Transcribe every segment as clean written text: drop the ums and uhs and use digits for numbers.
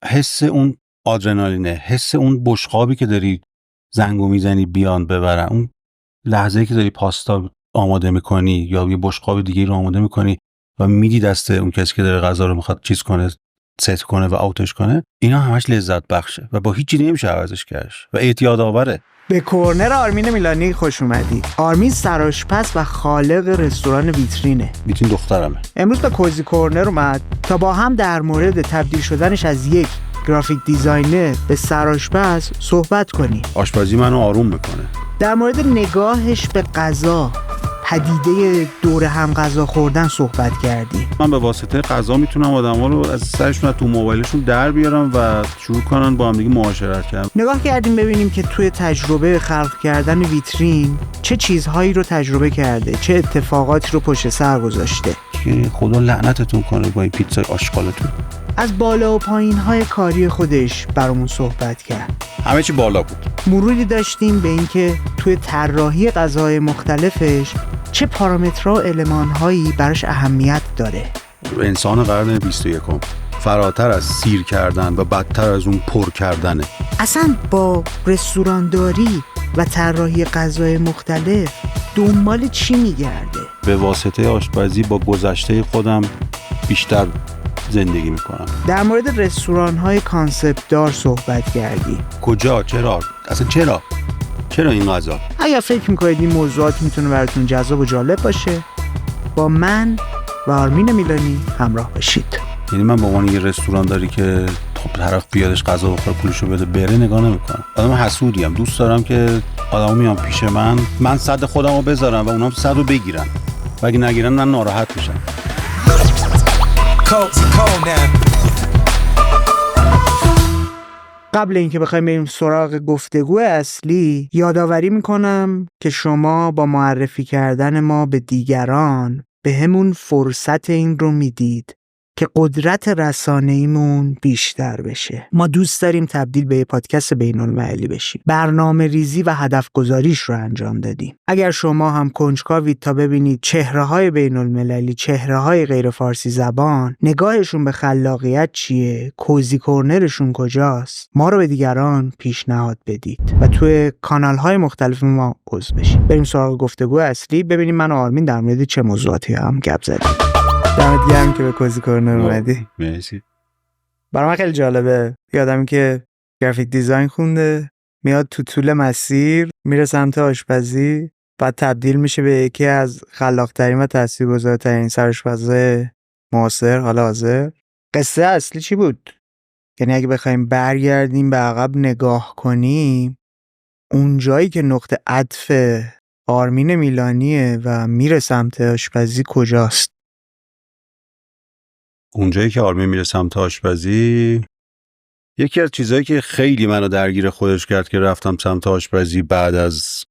حس اون آدرنالینه، حس اون بشقابی که داری زنگو میزنی بیان ببرن، اون لحظه‌ای که داری پاستا آماده میکنی یا یه بشقاب دیگه رو آماده میکنی و میدی دست اون کسی که داره غذا رو میخواد چیز کنه، ست کنه و آوتش کنه، اینا همش لذت بخشه و با هیچ چیزی نمیشه عوضش کردش و اعتیاد آوره. به کورنر آرمین میلانی خوش اومدید. آرمین سرآشپز و خالق رستوران ویترینه. ویترین دخترمه. امروز به کوزی کورنر اومد تا با هم در مورد تبدیل شدنش از یک گرافیک دیزاینر به سرآشپز صحبت کنیم. آشپزی منو آروم میکنه. در مورد نگاهش به غذا، پدیده دور هم غذا خوردن صحبت کردیم. من به واسطه غذا میتونم آدما رو از سرشون تو موبایلشون در بیارم و شروع کنن با هم دیگه معاشرت کردن. نگاه کردیم ببینیم که توی تجربه خلق کردن ویترین چه چیزهایی رو تجربه کرده، چه اتفاقاتی رو پشت سر گذاشته. که خدا لعنتتون کنه با این پیتزای آشغالتون. از بالا و پایین‌های کاری خودش برامون صحبت کرد. همه چی بالا بود. مروری داشتیم به اینکه توی طراحی غذاهای مختلفش چه پارامترها و المان‌هایی براش اهمیت داره. انسان قرن 21 فراتر از سیر کردن و بدتر از اون پر کردنه. اصلا با رستورانداری و طراحی غذاهای مختلف دنبال چی میگرده؟ به واسطه آشپزی با گذشته خودم بیشتر زندگی میکنم. در مورد رستوران‌های کانسپت دار صحبت کردیم. کجا؟ چرا؟ اصلا چرا این غذا؟ اگر فکر میکنید این موضوعات میتونه براتون جذاب و جالب باشه، با من و آرمین میلانی همراه باشید. یعنی من به عنوان یه رستوران داری که طرف بیادش غذا بخوره پولشو بده بره نگاه نمیکنم. آدم حسودیم. دوست دارم که آدما میان پیش من صد خودمو بذارم و اونام صد رو بگیرن. و اگه نگیرن من ناراحت میشم. قبل اینکه بخوایم بریم سراغ گفتگو اصلی، یادآوری میکنم که شما با معرفی کردن ما به دیگران به همون فرصت این رو میدید که قدرت رسانه‌ایمون بیشتر بشه. ما دوست داریم تبدیل به یه پادکست بین‌المللی بشیم. برنامه ریزی و هدف گذاریش رو انجام دادیم. اگر شما هم کنجکاوید تا ببینید چهره‌های بین‌المللی، چهره‌های غیر فارسی زبان، نگاهشون به خلاقیت چیه، کوزی کورنرشون کجاست، ما رو به دیگران پیشنهاد بدید و توی کانال‌های مختلف ما عضو بشید. بریم سراغ گفتگو اصلی، ببینیم من و آرمین در مورد چه موضوعاتی هم گپ زدیم. دمت گرم که به کوزی کورنر اومدی. مرسی. برام خیلی جالبه. یادم که گرافیک دیزاین خونده، میاد تو طول مسیر میره سمت آشپزی، بعد تبدیل میشه به یکی از خلاق‌ترین و تاثیرگذارترین سرآشپزای معاصر حال حاضر. قصه اصلی چی بود؟ یعنی اگه بخوایم برگردیم به عقب نگاه کنیم، اون جایی که نقطه عطف آرمین میلانیه و میره سمت آشپزی کجاست؟ اونجایی که آرمین میره سمت آشپزی، یکی از چیزایی که خیلی منو درگیر خودش کرد که رفتم سمت آشپزی بعد از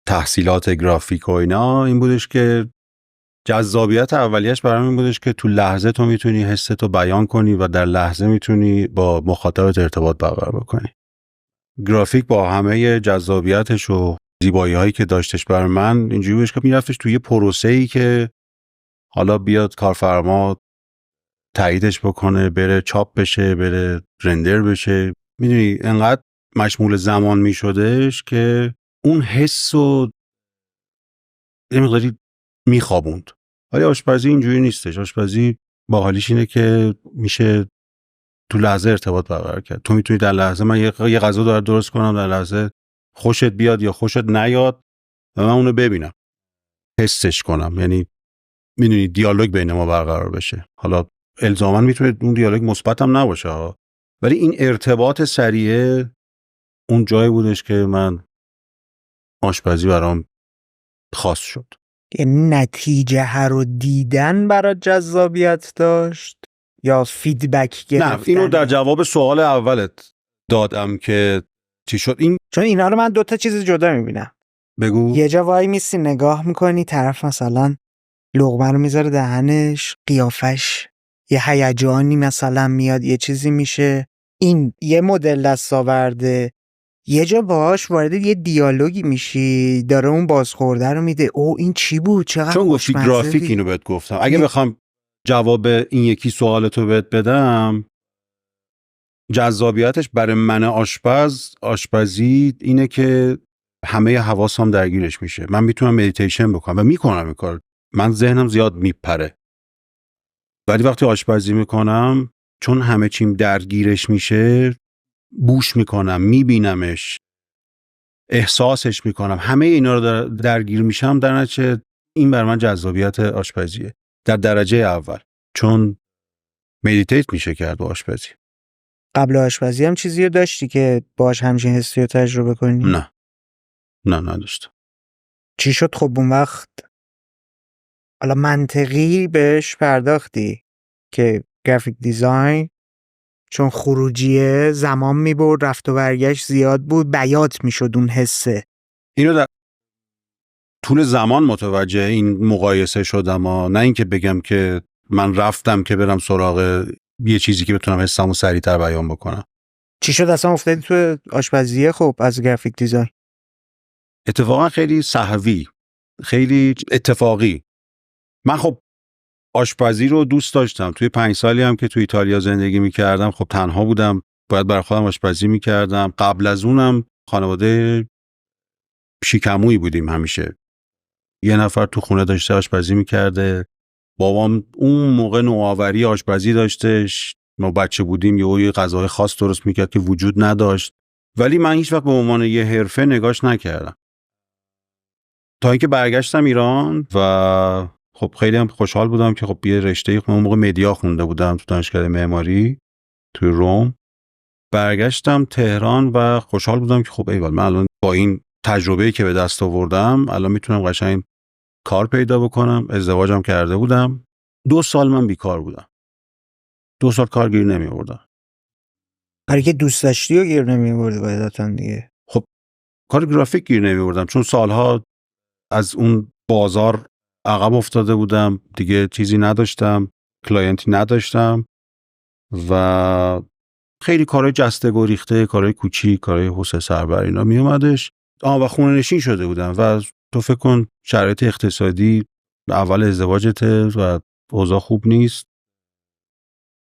تحصیلات گرافیک و اینا، این بودش که جذابیت اولیش برام این بودش که تو لحظه تو میتونی حستو بیان کنی و در لحظه میتونی با مخاطبت ارتباط برقرار بکنی. گرافیک با همه جذابیتش و زیبایی‌هایی که داشتش برای من اینجوری بودش که میرفتش توی پروسه‌ای که حالا بیاد کارفرما تاییدش بکنه، بره چاپ بشه، بره رندر بشه. میدونی انقدر مشمول زمان میشدش که اون حسو یه مقداری میخوابوند. ولی آشپزی اینجوری نیستش. آشپزی باحالیش اینه که میشه تو لحظه ارتباط برقرار کرد. تو میتونی در لحظه من یه غذا داره درست کنم، در لحظه خوشت بیاد یا خوشت نیاد و من اونو ببینم، حسش کنم. یعنی میدونی دیالوگ بین ما برقرار بشه. حالا الزاما میتونه اون دیالوگ مثبت هم نباشه، ولی این ارتباط سریع اون جایی بودش که من آشپزی برام خاص شد. یعنی نتیجه رو دیدن برات جذابیت داشت یا فیدبک گرفتن؟ نه، اینو در جواب سوال اولت دادم که چی شد. این چون اینا رو من دوتا چیز جدا میبینم. بگو. یه جا وای میسی نگاه میکنی، طرف مثلا لقمه رو میذاره دهنش، قیافش یه هیجانی مثلا میاد، یه چیزی میشه، این یه مدل دستاورده. یه جا باهاش وارد یه دیالوگی میشی، داره اون بازخورده رو میده، او این چی بود، چقدر چون گفتی گرافیک اینو بهت گفتم. اگه بخوام جواب این یکی سوالتو بهت بدم، جذابیتش برای من آشپزی اینه که همه حواسم درگیرش میشه. من میتونم مدیتیشن بکنم و میکنم این کار. من ذهنم زیاد میپره، ولی وقتی آشپزی میکنم چون همه چیم درگیرش میشه، بوش میکنم، میبینمش، احساسش میکنم، همه اینا رو درگیر میشم، در نتیجه این بر من جذابیت آشپزیه در درجه اول، چون مدیتیت میشه کرد با آشپزی. قبل آشپزی هم چیزی رو داشتی که باهاش همچین حسی رو تجربه کنی؟ نه نداشتم. چی شد خب اون وقت؟ حالا منطقی بهش پرداختی که گرافیک دیزاین چون خروجیه زمان میبرد، رفت و برگشت زیاد بود، بیات میشد اون حسه. اینو در طول زمان متوجه این مقایسه شدم، نه اینکه بگم که من رفتم که برم سراغ یه چیزی که بتونم حسامو سریعتر بیان بکنم. چی شد اصلا افتادی تو آشپزیه خب از گرافیک دیزاین؟ اتفاقا خیلی سهوی، خیلی اتفاقی. من خب آشپزی رو دوست داشتم. توی 5 سالی هم که توی ایتالیا زندگی میکردم خب تنها بودم، باید برای خودم آشپزی میکردم. قبل از اونم خانواده شیکمویی بودیم، همیشه یه نفر تو خونه داشته آشپزی میکرده. بابام اون موقع نوآوری آشپزی داشتش، ما بچه بودیم، یه غذای خاص درست میکرد که وجود نداشت، ولی من هیچ وقت به عنوان یه حرفه نگاش نکردم تا اینکه برگشتم ایران و خب خیلی هم خوشحال بودم که خب یه رشته اون موقع مدیا خونده بودم تو دانشگاه معماری توی روم. برگشتم تهران و خوشحال بودم که خب ایول، من الان با این تجربه‌ای که به دست آوردم الان میتونم قشنگ کار پیدا بکنم. ازدواجم کرده بودم. 2 سال من بیکار بودم. 2 سال کار گیر نمی آوردم. برای که دوست داشتی و گیر نمی آوردی قاعدتاً دیگه. خب کار گرافیک گیر نمی آوردم چون سالها از اون بازار عقب افتاده بودم، دیگه چیزی نداشتم، کلاینتی نداشتم و خیلی کارهای جسته گریخته، کارهای کوچیک، کارهای حوصله سربر اینا می اومدش. و خونه نشین شده بودم و تو فکر کن شرایط اقتصادی اول ازدواجته و اوضاع خوب نیست.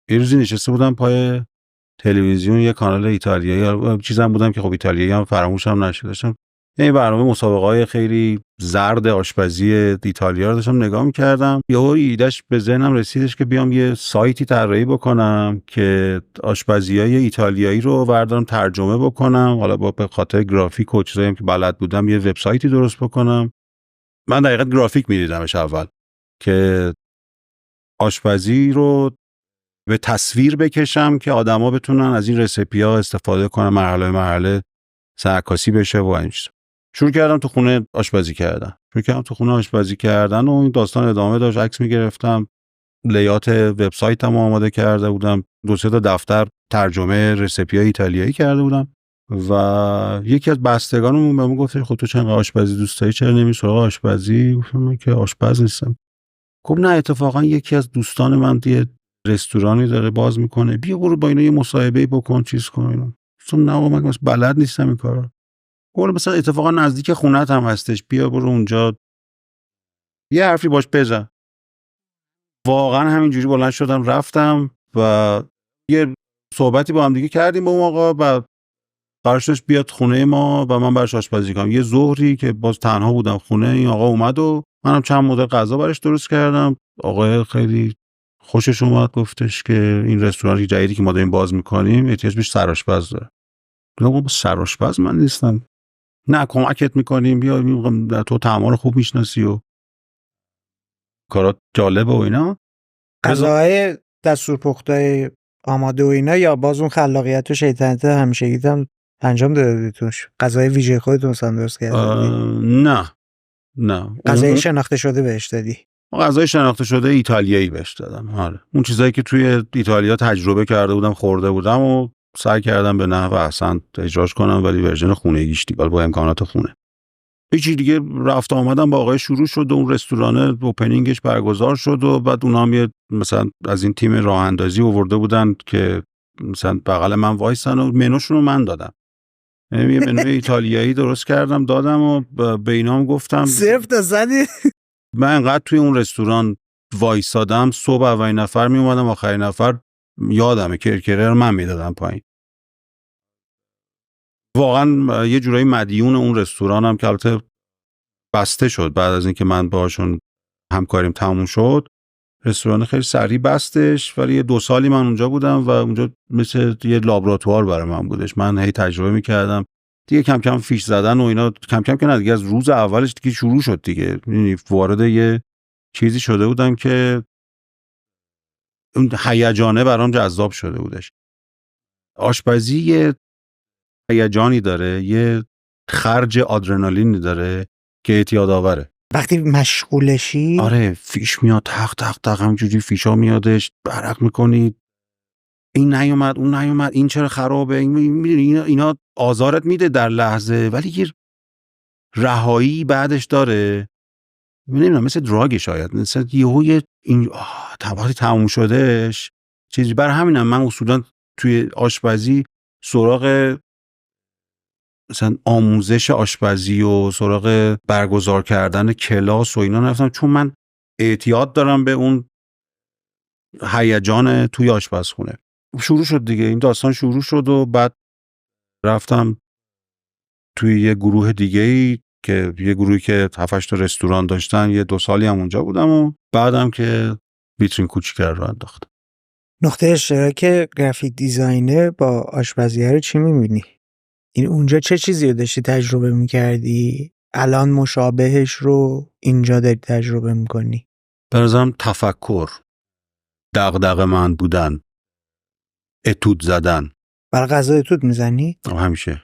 یه روزی نشسته بودم پای تلویزیون، یه کانال ایتالیایی چیزام بودم که خب ایتالیایی هم فراموشم نشه، داشتم این برنامه مسابقه‌های خیلی زرد آشپزی ایتالیا رو داشتم نگاه می‌کردم. یهو ایدهش به ذهنم رسیدش که بیام یه سایتی طراحی بکنم که آشپزی‌های ایتالیایی رو بردارم ترجمه بکنم، حالا با به خاطر گرافیک و چیزایی که بلد بودم یه وبسایتی درست بکنم. من دقیقاً گرافیک می‌دیدمش اول که آشپزی رو به تصویر بکشم که آدما بتونن از این رسیپی‌ها استفاده کنن، مرحله مرحله سرکاسی بشه و این چیزا. شروع کردم تو خونه آشپزی کردن و این داستان ادامه داشت. عکس می‌گرفتم، لیات وبسایتم آماده کرده بودم، 2-3 تا دفتر ترجمه رسیپی‌های ایتالیایی کرده بودم و یکی از بستگانمون بهم گفت خب تو چرا آشپزی دوست داری، چرا نمی‌ری سراغ آشپزی؟ گفتم من که آشپز نیستم. خب نه، اتفاقا یکی از دوستان من یه رستورانی داره باز میکنه، بیا برو با اینا یه مصاحبه بکن، چیز کن اینا. گفتم نه من بلد نیستم این کارا. برو مثلا اتفاقا نزدیک خونه‌ت هم هستش، بیا برو اونجا یه حرفی باش بزن. واقعا همینجوری بلند شدم رفتم و یه صحبتی با هم دیگه کردیم با اون آقا و قرار شد بیاد خونه ما و من براش آشپزی کنم. یه ظهری که باز تنها بودم خونه، این آقا اومد و منم چند مدل غذا براش درست کردم. آقا خیلی خوشش اومد، گفتش که این رستوران جدیدی که ما داریم باز می‌کنیم احتیاج به سرآشپز داره. گفتم سرآشپز من نیستم. نه کمکت می‌کنیم، بیا تو طعما رو خوب می‌شناسی و کارات جالبه و اینا. غذاهای دستورپختای آماده و اینا یا باز اون خلاقیت و شیطنت همیشگیت هم انجام دادی توش؟ غذای ویژه خودت مثلا درست کردی؟ نه غذای شناخته شده بهش دادی؟ غذای شناخته شده ایتالیایی بهش دادم. آره اون چیزایی که توی ایتالیا تجربه کرده بودم، خورده بودم و سعی کردم به نحو احسن اجراش کنم، ولی ورژن خونگیش دیگه با امکانات خونه. هیچی دیگه، رفت آمدم با آقای شروع شد و اون رستوران اوپنینگش برگزار شد و بعد اونا هم مثلا از این تیم راه اندازی آورده بودن که مثلا بغل من وایسن و منوشون رو من دادم. یه منوی ایتالیایی درست کردم دادم و به اینا هم گفتم صرف تا زدی. من انقدر توی اون رستوران وایسادم، صبح اولین نفر می اومدم، آخرین نفر یادمه کرکره رو من میدادم پایین. واقعا یه جورایی مدیون اون رستورانم که البته بسته شد بعد از اینکه من باهاشون همکاریم تموم شد. رستوران خیلی سریع بستش، ولی یه 2 سالی من اونجا بودم و اونجا مثل یه لابراتوار برای من بودش. من هی تجربه میکردم دیگه، کم کم فیش زدن و اینا، کم کم که نه دیگه، از روز اولش دیگه شروع شد دیگه. یعنی وارد یه چیزی شده بودم که اون هیجانه برام جذاب شده بودش. آشپزی یه هیجانی داره، یه خرج آدرنالینی داره که اعتیاد آوره. وقتی مشغولشی آره، فیش میاد تق تق تق، همجوری فیشا میادش، برق میکنی، این نیومد اون نیومد، این چرا خرابه، اینا آزارت میده در لحظه، ولی یه رهایی بعدش داره. نمیدونم، مثل دراگ شاید، مثل یهو این وقتی تموم شدهش چیزی. برای همینم من اصولا توی آشپزی سراغ مثلا آموزش آشپزی و سراغ برگزار کردن کلاس و اینا نرفتم، چون من اعتیاد دارم به اون هیجان توی آشپزخونه. شروع شد دیگه، این داستان شروع شد و بعد رفتم توی یه گروه دیگه‌ای که یه گروهی که 7-8 تا رستوران داشتن، یه 2 سالی هم اونجا بودم و بعدم که ویترین کوچیک رو انداختم. نقطه اشتراک گرافیک دیزاینر با آشپزی رو چی می‌بینی؟ این اونجا چه چیزی رو داشتی تجربه می‌کردی؟ الان مشابهش رو اینجا داری تجربه می‌کنی؟ به نظرم تفکر، دغدغه من بودن، اتود زدن. برای غذا اتود میزنی؟ همیشه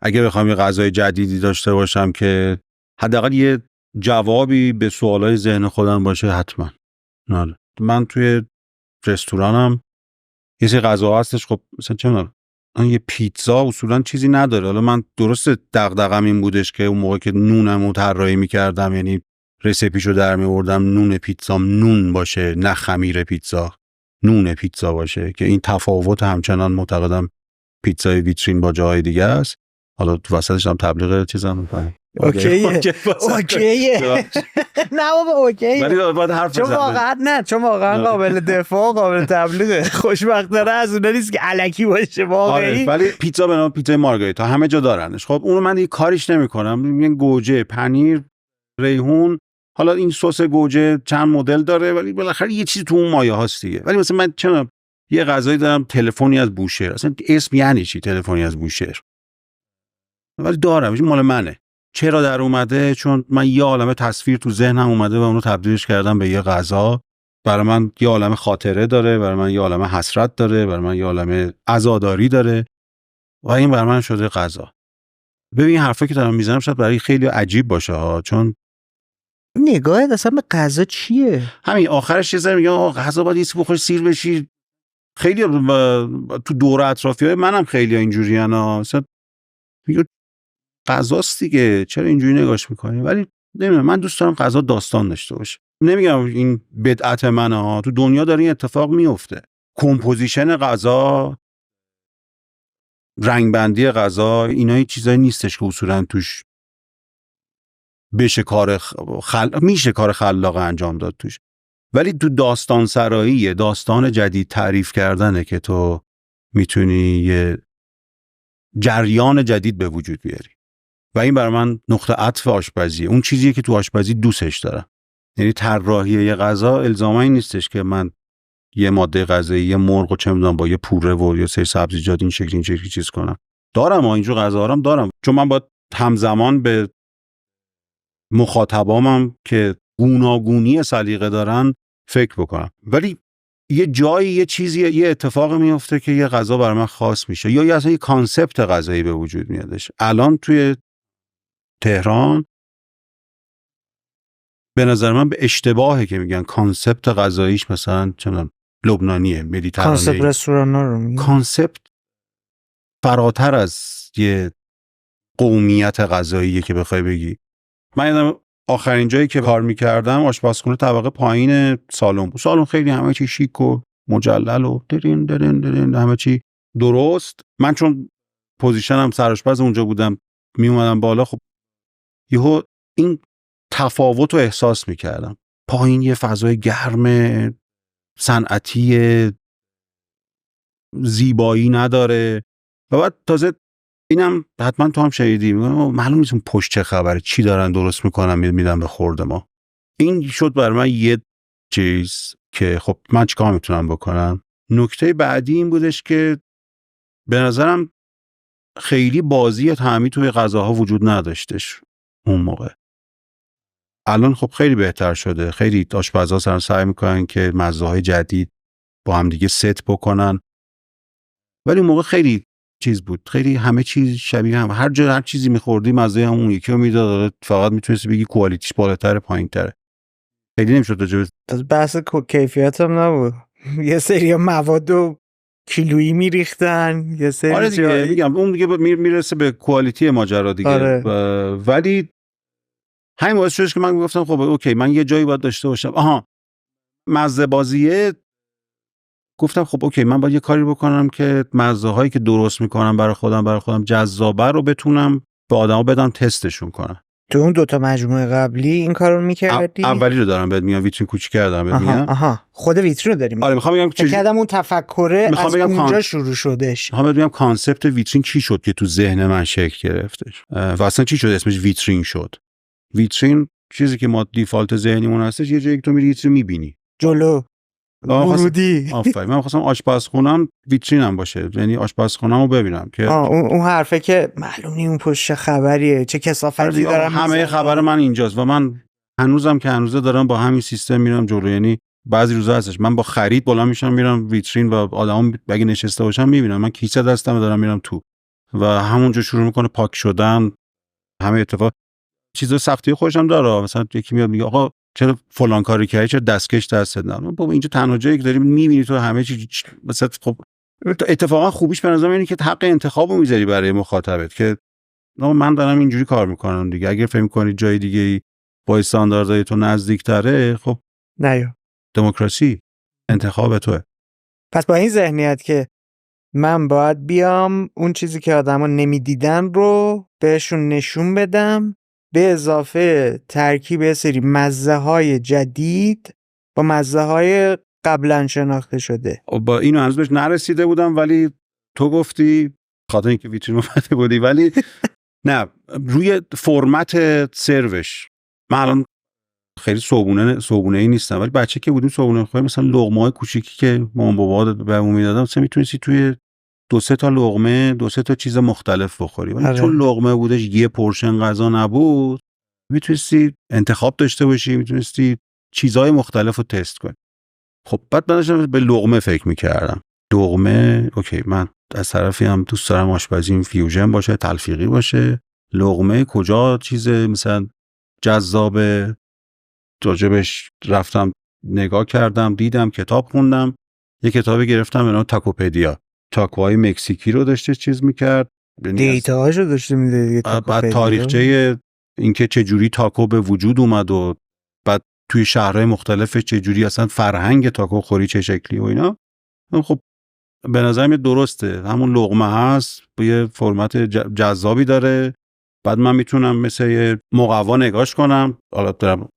اگه بخوام یه غذای جدیدی داشته باشم که حداقل یه جوابی به سوالای ذهن خودم باشه، حتما. نه من توی رستورانم یه سری غذا هستش، خب مثلا چه می‌دونم، یه پیتزا اصولا چیزی نداره. حالا من درسته دغدغه‌م این بودش که اون موقع که نونمو طراحی می‌کردم، یعنی رسیپیشو در می‌آوردم، نون پیتزام نون باشه، نه خمیر پیتزا، نون پیتزا باشه، که این تفاوت همچنان معتقدم پیتزای ویترین با جاهای دیگه است. حالا تو وسطش هم تبلیغ چیزام می‌کنم. اوکیه نه بابا اوکیه، ولی باید حرف چون واقعا نه، چون واقعا قابل دفاع، قابل تبلیغه. خوشبختانه از اون نیست که الکی باشه واقعی. ولی پیتزا به نام پیتزای مارگاریتا همه جا دارنش. خب اونو من دیگه کاریش نمی‌کنم. میگن گوجه، پنیر، ریحون. حالا این سس گوجه چند مدل داره، ولی بالاخره یه چیزی تو اون مایه هاست دیگه. ولی مثلا من چرا یه غذایی دارم تلفنی از بوشهر، اصلا اسم یعنی چی تلفنی از بوشهر؟ ولی دارم، این مال منه. چرا در اومده؟ چون من یه عالمه تصویر تو ذهنم اومده و اونو تبدیلش کردم به یه غذا. برای من یه عالمه خاطره داره، برای من یه عالمه حسرت داره، برای من یه عالمه عزاداری داره و این برای من شده غذا. ببین حرفا که دارم میزنم شاید برای خیلی عجیب باشه ها، چون نگاهت اصلا به غذا چیه؟ همین آخرش یه ذره میگم غذا باید یه بخوری سیر بشی. خیلی تو دور اطرافیای منم خیلی اینجوریان ها، مثلا میگه غذاست دیگه، چرا اینجوری نگاش میکنی؟ ولی نمیدونم، من دوست دارم غذا داستان داشته باشه. نمیگم این بدعت منه ها، تو دنیا داره این اتفاق میفته. کمپوزیشن غذا، رنگبندی غذا، اینا هیچ چیزایی نیستش که اصولا توش بشه میشه کار خلاق انجام داد توش. ولی تو داستان سرایی، داستان جدید تعریف کردنه که تو میتونی یه جریان جدید به وجود بیاری. و این برای من نقطه عطف آشپزیه، اون چیزیه که تو آشپزی دوستش دارم. یعنی طراحی یه غذا الزاما این نیستش که من یه ماده غذایی، یه مرغ و چه میدونم با یه پوره و یه سری سبزیجات این شکلی چیز کنم. دارم اینجور غذاهام دارم، چون من باید همزمان به مخاطبامم که گوناگونی سلیقه دارن فکر بکنم. ولی یه جایی یه چیزی، یه اتفاق میفته که یه غذا برای من خاص میشه، یا اصلا یه کانسپت غذایی به وجود میادش. الان توی تهران به نظر من به اشتباهه که میگن کانسپت غذاییش مثلا چون لبنانیه، مدیترانه‌ای. کانسپت رستورانا رو میگن. کانسپت فراتر از یه قومیت غذاییه که بخوای بگی. من یادم آخرین جایی که کار میکردم آشپزخونه طبقه پایین سالن بود. سالن خیلی همه چی شیک و مجلل و درین همه چی درست. من چون پوزیشنم سرآشپز اونجا بودم، می اومدم بالا، خب یهو این تفاوت رو احساس میکردم. پایین یه فضای گرم صنعتی زیبایی نداره و بعد تازه اینم حتما تو هم شنیدی، معلوم نیست اون پشت چه خبره، چی دارن درست میکنن میدن به خورد ما. این شد برای من یه چیز که خب من چیکار میتونم بکنم. نکته بعدی این بودش که به نظرم خیلی بازی یا تعمی توی غذاها وجود نداشتش اون موقع. الان خب خیلی بهتر شده، خیلی آشپزا سعی میکنن که مزه‌های جدید با هم دیگه ست بکنن، ولی اون موقع خیلی چیز بود، خیلی همه چیز شبیه هم، هر چیزی میخوردی مزه همون یکی رو میداد، فقط میتونستی بگی کوالیتیش بالاتر پایین‌تره. خیلی نمیشد راجع به بحث کیفیت هم نبود. یه سری مواد و کیلویی میریختن، یه سری آره دیگه میگم اون دیگه میرسه به کوالیتی ماجرا دیگه. آره. ولی همین باعث شدش که من گفتم خب اوکی من یه جایی باید داشته باشم. مزه بازیه، گفتم خب اوکی من باید یه کاری بکنم که مزه هایی که درست میکنم برای خودم جذابه رو بتونم به آدما بدم تستشون کنم. تو اون دوتا مجموعه قبلی این کارو میکردی؟ اولی رو دارم بهت میگم، ویترین کوچیک کردم بهت میگم. خود ویترین رو داریم. آره میخوام بگم چه کردم اون تفکره از اونجا شروع شدش. میخوام بگم کانسپت ویترین چی شد که تو ذهن من شکل گرفتش و اصلا چی شد اسمش ویترین شد. ویترین چیزی که ما دیفالت ذهنیمون هستش، یه جایی که تو میری ویترین میبینی جلو ورودی. آفرین. من خواستم آشپزخونم ویترینم باشه، یعنی آشپزخونه‌مو ببینم که اون حرفه که معلوم نی اون پشت خبریه، چه کثافتی دارم. همه خبر من اینجاست و من هنوزم که هنوزه دارم با همین سیستم میرم جلو. یعنی بعضی روزا هستش من با خرید بالا میشم میرم ویترین و آدما اگه نشسته باشن میبینم من کیسه دستم دارم میرم تو و همونجا شروع میکنه پاک شدن. همه اتفاق چیزا سختی خودشم داره. مثلا یکی میاد میگه آقا چرا فلان کاری کردی، چرا دستکش دستت نه؟ بابا اینجا تنها جایی که داری میبینی تو همه چی. مثلا خب اتفاقا خوبیش به نظر اینه که حق انتخابو میذاری برای مخاطبت که من دارم اینجوری کار میکنم دیگه. اگر فکر می‌کنی جای دیگه‌ای با استانداردهای تو نزدیک‌تره، خب نه، دموکراسی انتخاب توه. پس با این ذهنیت که من باید بیام اون چیزی که آدما نمیدیدن رو بهشون نشون بدم، به اضافه ترکیب سری مزه‌های جدید با مزه‌های قبلا شناخته شده. با اینو هنوز بهش نرسیده بودم، ولی تو گفتی خاطر اینکه ویترین اومده بودی، ولی نه روی فرمت سروش. من الان خیلی صبونه ای نیستم، ولی بچه که بودیم صبونه خواهی مثلا لقمه‌های کوچیکی که مامان بابا بهمون میدادن مثلا میتونستی توی 2-3 تا لقمه 2-3 تا چیز مختلف بخوری. ولی چون لقمه بودش یه پورشن غذا نبود، میتونستی انتخاب داشته باشی، میتونستی چیزهای مختلف رو تست کنی. خب بعد من به لقمه فکر میکردم. لقمه اوکی، من از طرفی هم دوست دارم آشپزیم فیوژن باشه، تلفیقی باشه. لقمه کجا چیز مثلا جذاب راجبش رفتم نگاه کردم، دیدم، کتاب خوندم. یه کتابی گرفتم به نام تاکوپدیا، تاکوهای مکزیکی رو داشته چیز میکرد، دیتاهاشو داشته میده دیگه. بعد تاریخچه اینکه چه جوری تاکو به وجود اومد و بعد توی شهرهای مختلف چه جوری اصلا فرهنگ تاکو خوری چه شکلی و اینا. خب به نظرم درسته، همون لقمه هست، یه فرمت جذابی داره. بعد من میتونم مثل یه مقوا نگاش کنم، حالا دارم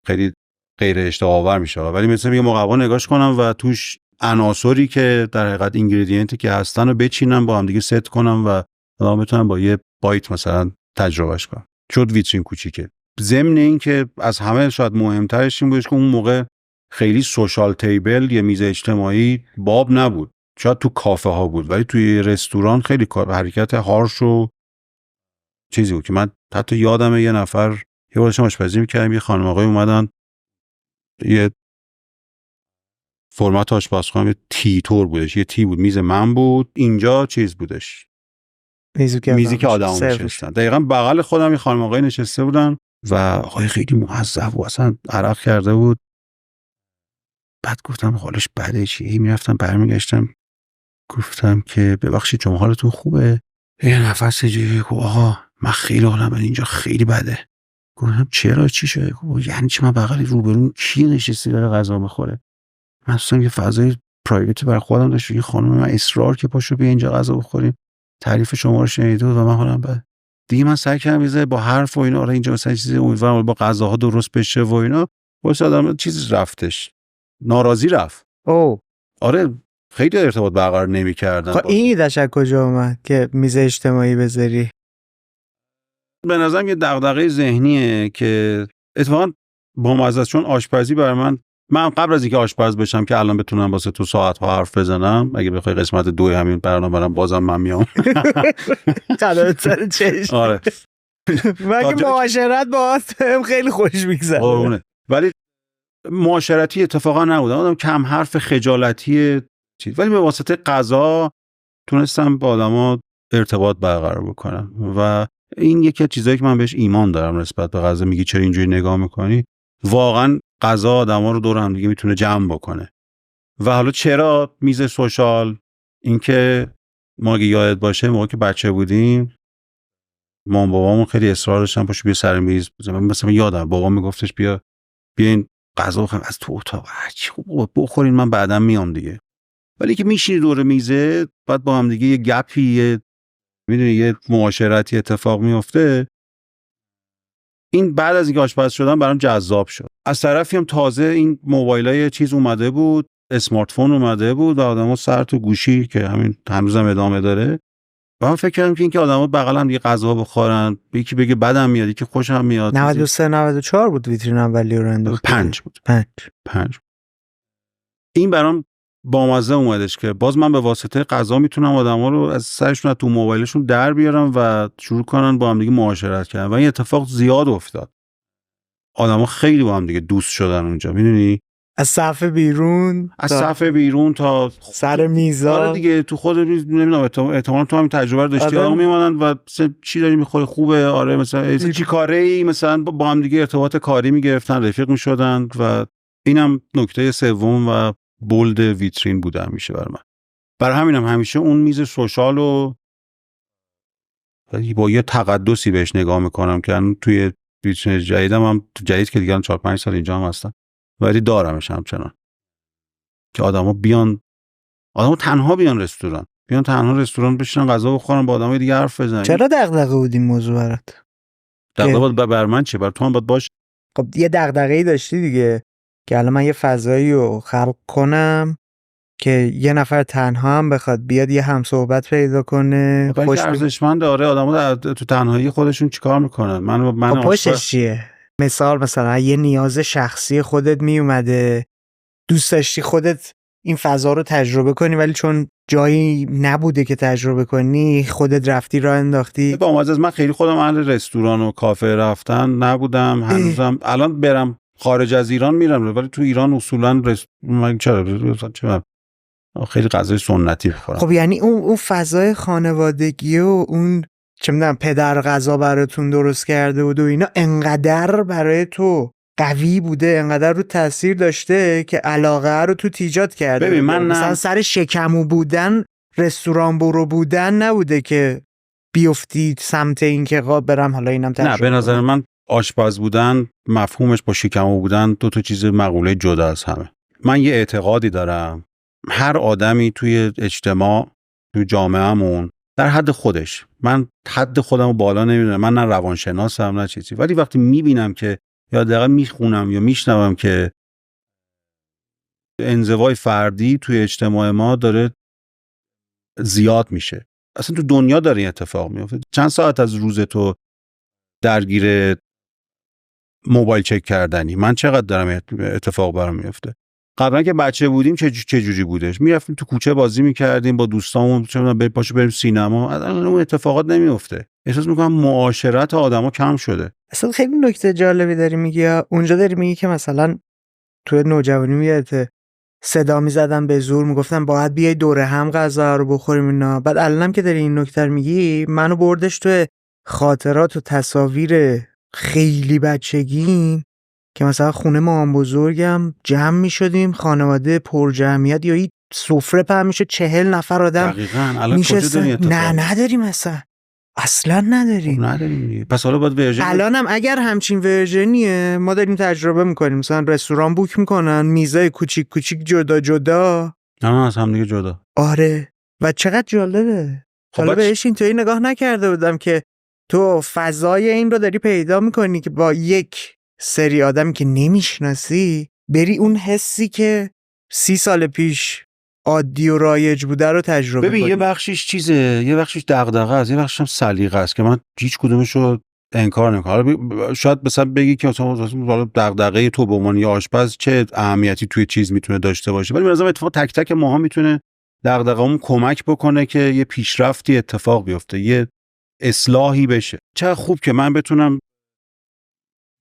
خیلی غیر اشتباه آور میشه، ولی مثل یه مقوا نگاش کنم و توش عناصری که در حقیقت اینگریدینتی که هستن رو بچینم با هم دیگه ست کنم و الان بتونم با یه بایت مثلا تجربهش کنم. شد ویترین کوچیکه. ضمن این که از همه شاید مهمترش این بودش که اون موقع خیلی سوشال تیبل، یه میز اجتماعی باب نبود. شاید تو کافه ها بود، ولی توی رستوران خیلی حرکت هارش و چیزی بود که من حتی یادمه یه نفر یه بار داشتم آشپزی می‌کردیم، یه خانم آقای اومدن، یه فرمت آشپزخونه تی تور بودش، یه تی بود، میز من بود، اینجا چیز بودش، میزی که آدم نشستن. دقیقاً بغل خودم یه خانم آقای نشسته بودن و آقای خیلی مهذب و اصلا عرق کرده بود. بعد گفتم حالش بده چی؟ میرفتم برمیگشتم گفتم که ببخشید شما حالتون خوبه؟ یه نفس جوری گفت آقا من خیلی حالم اینجا خیلی بده. گفتم چرا چی شده؟ گفت یعنی چی من بغل روبرون کی نشستی داره غذا بخوره؟ من اصلا یه فضای پرایوتی برای خودم داشت. یه خانم من اصرار که پاشو بیا اینجا غذا بخوریم، تعریف شما رو شنیده بود و من حالم بده. دیگه من سعی کردم یه با حرف و اینا، آره اینجا مثلا چیزی امیدوارم با غذاها درست بشه و اینا. واسه آدم چیزی رفتش، ناراضی رفت. او آره خیلی ارتباط برقرار نمی‌کردن. خب این ایده‌ش از کجا اومد که میز اجتماعی بذاری؟ به نظرم یه دغدغه ذهنیه که اتفاقا بامزه است، چون آشپزی برای من قبل از اینکه آشپز بشم که الان بتونم واسه تو ساعت‌ها حرف بزنم، اگه بخوای قسمت 2 همین برنامه برام بازم من میام. قدرت سر چشم. آره. من که معاشرت باهات خیلی خوش میگذره. ولی معاشرتی اتفاقا نبودم، آدم کم حرف، خجالتی چیز، ولی به واسطه غذا تونستم با آدما ارتباط برقرار بکنم و این یکی از چیزایی که من بهش ایمان دارم نسبت به غذا. میگی چرا اینجوری نگاه میکنی؟ واقعا غذا آدما رو دور هم دیگه میتونه جمع بکنه. و حالا چرا میز سوشال؟ اینکه ما اگه یادت باشه موقعی که بچه بودیم مام بابامون خیلی اصرار داشتن پاشو بیا سر میز. مثلا یادم بابام میگفتش بیا این غذا بخوریم از تو اتاق، چی خوب بخورین من بعداً میام دیگه. ولی که میشینی دور میزه بعد با هم دیگه یه گپی، میدونی یه معاشرتی اتفاق میفته. این بعد از اینکه آشپز شدم برام جذاب شد. از طرفی هم تازه این موبایلای چیز اومده بود، اسمارت فون اومده بود و آدما سر تو گوشی که همین هنوزم ادامه داره. و من فکر کردم که اینکه آدما بغل هم دیگه غذا بخورن، یکی بگه بدم میاد، یکی خوشم میاد. 93 94 بود ویترین اولی رو انداخت. 5 بود. 5. این برام بامزه اومدش که باز من به واسطه غذا میتونم آدما رو از سرشون از تو موبایلشون در بیارم و شروع کنن با هم دیگه معاشرت کردن. و این اتفاق زیاد افتاد. آدما خیلی با هم دیگه دوست شدن اونجا، میدونی؟ از صفحه بیرون تا سر میزا. آره دیگه تو خود نمیدونم احتمالاً تو هم تجربه رو داشتی. آدم میمونن و چی داری میخوری خوبه، آره مثلا چی کاری، مثلا با هم دیگه ارتباط کاری میگرفتن، رفیق میشدن. و اینم نکته سوم و بولد ویترین بوده همیشه برای همینم همیشه اون میز سوشال رو با یه تقدسی بهش نگاه میکنم که توی ویترین جدیدم هم جدید که دیگه 4-5 سال اینجا هم هستم ولی دارمش همچنان که آدما تنها بیان رستوران بشینن غذا بخورن با آدمای دیگه حرف بزنن. چرا دغدغه بود این موضوع برات؟ دغدغه بر من چه؟ بر تو هم باید باشه. خب یه دغدغه‌ای داشتی دیگه که الان من یه فضایی رو خلق کنم که یه نفر تنها هم بخواد بیاد یه همصحبت پیدا کنه. خوش ارزشمند. آره آدما تو تنهایی خودشون چیکار میکنن؟ من پشتش چیه؟ مثلا یه نیاز شخصی خودت میومده، دوست داشتی خودت این فضا رو تجربه کنی ولی چون جایی نبوده که تجربه کنی خودت رفتی راه انداختی. با از من خیلی خودم اهل رستوران و کافه رفتن نبودم هنوزم. الان برم خارج از ایران میرم ولی تو ایران اصولا من چرا خیلی غذای سنتی بخورم. خب یعنی اون فضای خانوادگی و اون چه میدونم پدر غذا براتون درست کرده بود و اینا انقدر برای تو قوی بوده، انقدر رو تاثیر داشته که علاقه رو تو ایجاد کرده. ببین من مثلا سر شکمو بودن، رستوران برو بودن نبوده که بیفتید سمت این که برم حالا اینم تجربه. نه به نظر من آشپز بودن مفهومش با شکمو بودن دو تا چیز مقوله جدا از همه. من یه اعتقادی دارم هر آدمی توی اجتماع توی جامعهمون در حد خودش، من حد خودمو بالا نمیدونم، من نه روانشناسم نه چیزی، ولی وقتی میبینم که یا حداقل میخونم یا میشنوم که انزوای فردی توی اجتماع ما داره زیاد میشه، اصلا تو دنیا داره این اتفاق میفته. چند ساعت از روز تو درگیر موبایل چک کردنی؟ من چقدر دارم اتفاق برام میفته. قبلا که بچه بودیم چه جوری بودش؟ میرفتیم تو کوچه بازی میکردیم با دوستامون، چه می‌دونم بریم سینما، اصلا اون اتفاقات نمیفته. احساس میکنم معاشرت آدما کم شده. اصلا خیلی نکته جالبی داری میگی. اونجا داری میگی که مثلا تو نوجوانی میاد صدا میزدن به زور میگفتن باید بیای دوره هم غذا رو بخوریم اینا. بعد الانم که داری این نکته میگی منو بردش تو خاطرات و تصاویر خیلی بچگی که مثلا خونه مام بزرگم جمع میشدیم، خانواده پر جمعیت یا این سفره پهن میشه 40 نفر آدم. دقیقاً الان کجا داری اتفاق؟ نه نداریم اصلا نداریم. نداریم. پس حالا باید ورژن الانم اگر همچین ورژنیه ما داریم تجربه میکنیم، مثلا رستوران بوک میکنن میزای کوچیک کوچیک جدا جدا، نه از هم دیگه جدا. آره و چقدر جالبه. حالا بهش اینطوری نگاه نکرده بودم که تو فضای این رو داری پیدا میکنی که با یک سری آدمی که نمیشناسی بری اون حسی که 30 سال پیش عادی و رایج بوده رو تجربه ببین کنی. یه بخشش چیزه، یه بخشش دغدغه است، یه بخشش هم سلیقه است که من هیچ کدومش رو انکار نمیکنم. حالا شاید مثلا بگی که مثلا دغدغه تو به عنوان یه آشپز چه اهمیتی توی چیز میتونه داشته باشه، ولی به نظرم اتفاق تک تک ماها میتونه دغدغه‌مون کمک بکنه که یه پیشرفتی اتفاق بیفته، یه اصلاحی بشه. چه خوب که من بتونم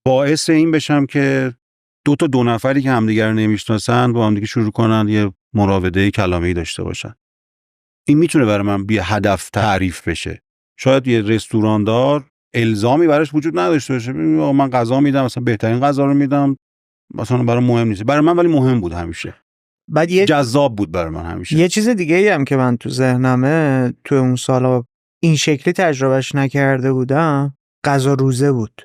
باعث این بشم که دو نفری که همدیگر رو نمیشناسن با همدیگه شروع کنن یه مراوده کلامی داشته باشن. این میتونه برای من بی هدف تعریف بشه. شاید یه رستوراندار الزامی براش وجود نداشته باشه، من غذا میدم مثلا بهترین غذا رو میدم، مثلا برای مهم نیست، برای من ولی مهم بود همیشه. بعد یه جذاب بود برای من همیشه. یه چیز دیگه ای هم که من تو ذهنمه تو اون سالا این شکلی تجربهش نکرده بودم، غذا روزه بود.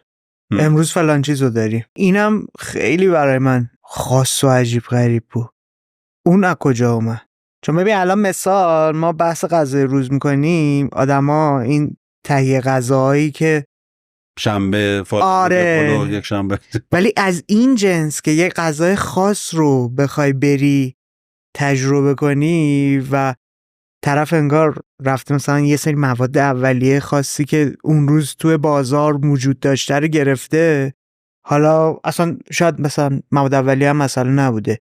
امروز فلان چیزو داریم. اینم خیلی برای من خاص و عجیب غریب بود. اون از کجا اومد؟ چون ببین الان مثال ما بحث غذای روز میکنیم، آدما این تهیه غذاهایی که شنبه آره یک شنبه، ولی از این جنس که یه غذای خاص رو بخوای بری تجربه کنی و طرف انگار رفته مثلا یه سری مواد اولیه خاصی که اون روز توی بازار موجود داشته رو گرفته، حالا اصلا شاید مثلا مواد اولیه هم مسئله نبوده،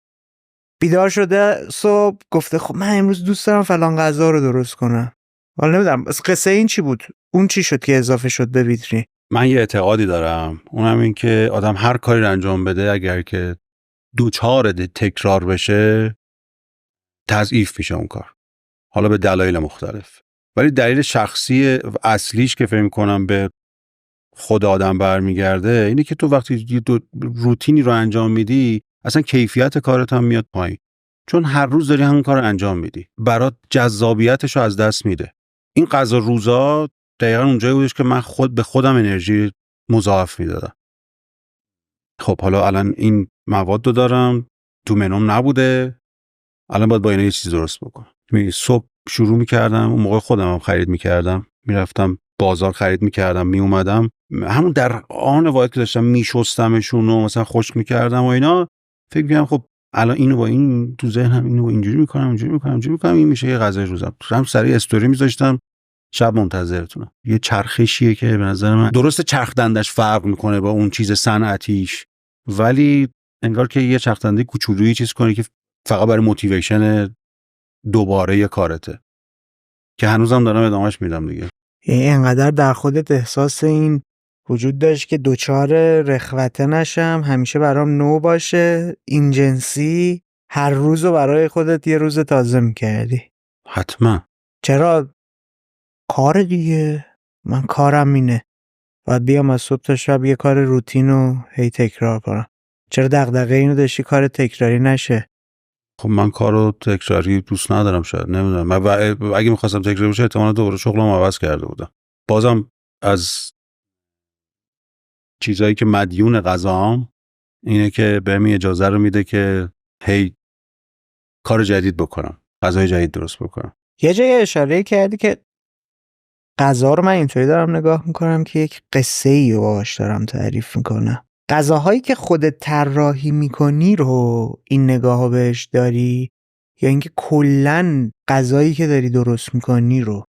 بیدار شده صبح گفته خب من امروز دوست دارم فلان غذا رو درست کنم. حالا نمیدونم قصه این چی بود، اون چی شد که اضافه شد به ویترین؟ من یه اعتقادی دارم، اونم این که آدم هر کاری رو انجام بده اگر که دوچار تکرار بشه تضعیف میشه اون کار، حالا به دلایل مختلف، ولی دلیل شخصی اصلیش که فکر می‌کنم به خود آدم برمیگرده اینه که تو وقتی یه روتینی رو انجام میدی اصلا کیفیت کارت هم میاد پایین، چون هر روز داری همون کار رو انجام میدی، برات جذابیتش رو از دست میده. این غذا روزا دقیقاً اونجایی بودش که من به خودم انرژی مضاعف میدادم. خب حالا الان این مواد رو دارم، تو منوم نبوده، الان باید با اینا یه چیز درست بکنم. صبح شروع میکردم، اون موقع خودم هم خرید میکردم، میرفتم بازار خرید میکردم، میومدم همون در آن واحد که داشتم میشستمشون و مثلا خشک میکردم و اینا، فکر میکردم خب الان اینو با این تو ذهنم اینو با اینجوری میکنم اینجوری میکنم این میشه یه غذای روزم. هم سریع استوری میذاشتم شب منتظرتونم. یه چرخشیه که به نظر من درست چرخ دندش فرق میکنه با اون چیز صنعتیش، ولی انگار که یه چرخ دنده کوچولویی چیز کنی که فقط برای موتیویشن دوباره یه کارته که هنوزم دارم ادامهش میدم دیگه. اینقدر در خودت احساس این وجود داشت که دوچار رخوته نشم، همیشه برام نو باشه، این جنسی، هر روزو برای خودت یه روز تازه میکردی؟ حتما. چرا؟ کار دیگه، من کارم اینه، باید بیام از صبح تا شب یه کار روتین رو هی تکرار کنم. چرا دغدغه اینو داشتی کار تکراری نشه؟ خب من کارو تکراری دوست ندارم، شاید نمیدونم، من اگه میخواستم تکراری بشه احتمالاً دوباره شغلم عوض کرده بودم. بازم از چیزایی که مدیون غذام اینه که بهم اجازه رو میده که هی کار جدید بکنم، غذای جدید درست بکنم. یه جای اشاره کردی که غذا رو من اینطوری دارم نگاه میکنم که یک قصه‌ای رو باهاش دارم تعریف میکنم. غذاهایی که خودت طراحی میکنی رو این نگاهو بهش داری یا اینکه کلاً غذایی که داری درست میکنی رو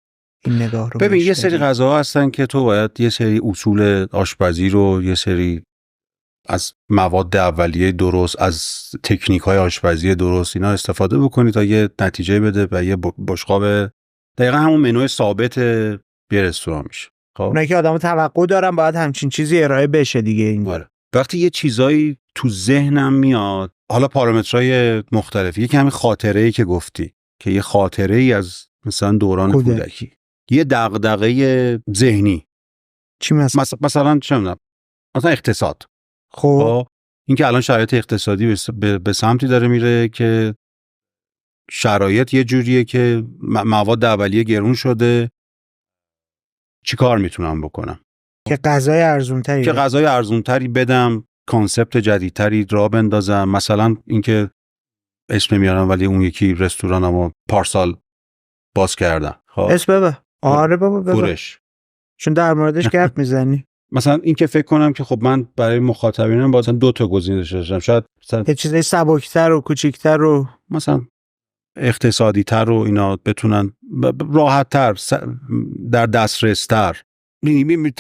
این نگاه رو ببین بهش یه سری داری؟ غذاها هستن که تو باید یه سری اصول آشپزی رو، یه سری از مواد اولیه درست، از تکنیک‌های آشپزی درست اینا استفاده بکنی تا یه نتیجه بده و یه بشقاب دقیقاً همون منوی ثابت یه رستوران میشه. خب اونایی که آدمو توقع دارن باید همچین چیزی ارائه بشه دیگه اینجا. آره. وقتی یه چیزایی تو ذهنم میاد، حالا پارامترهای مختلفی، یکی همین خاطره‌ای که گفتی که یه خاطره‌ای از مثلا دوران کودکی، یه دغدغه ذهنی، چی مثلا چه می‌دونم، مثلا اقتصاد. خب این که الان شرایط اقتصادی به سمتی داره میره که شرایط یه جوریه که مواد اولیه گرون شده، چی کار میتونم بکنم که غذای ارزونتری بدم، کانسپت جدیدتری را بندازم. مثلا اینکه اسم نمیارم ولی اون یکی رستورانمو پارسال باز کردم. خب اسم بابا. آره بابا گورش، چون در موردش گپ میزنی. مثلا این که فکر کنم که خب من برای مخاطبینم مثلا 2 تا گزینه داشته باشم، شاید مثلا یه چیزای سبکتر و کوچیکتر و مثلا اقتصادی تر و اینا بتونن راحت تر در دسترس تر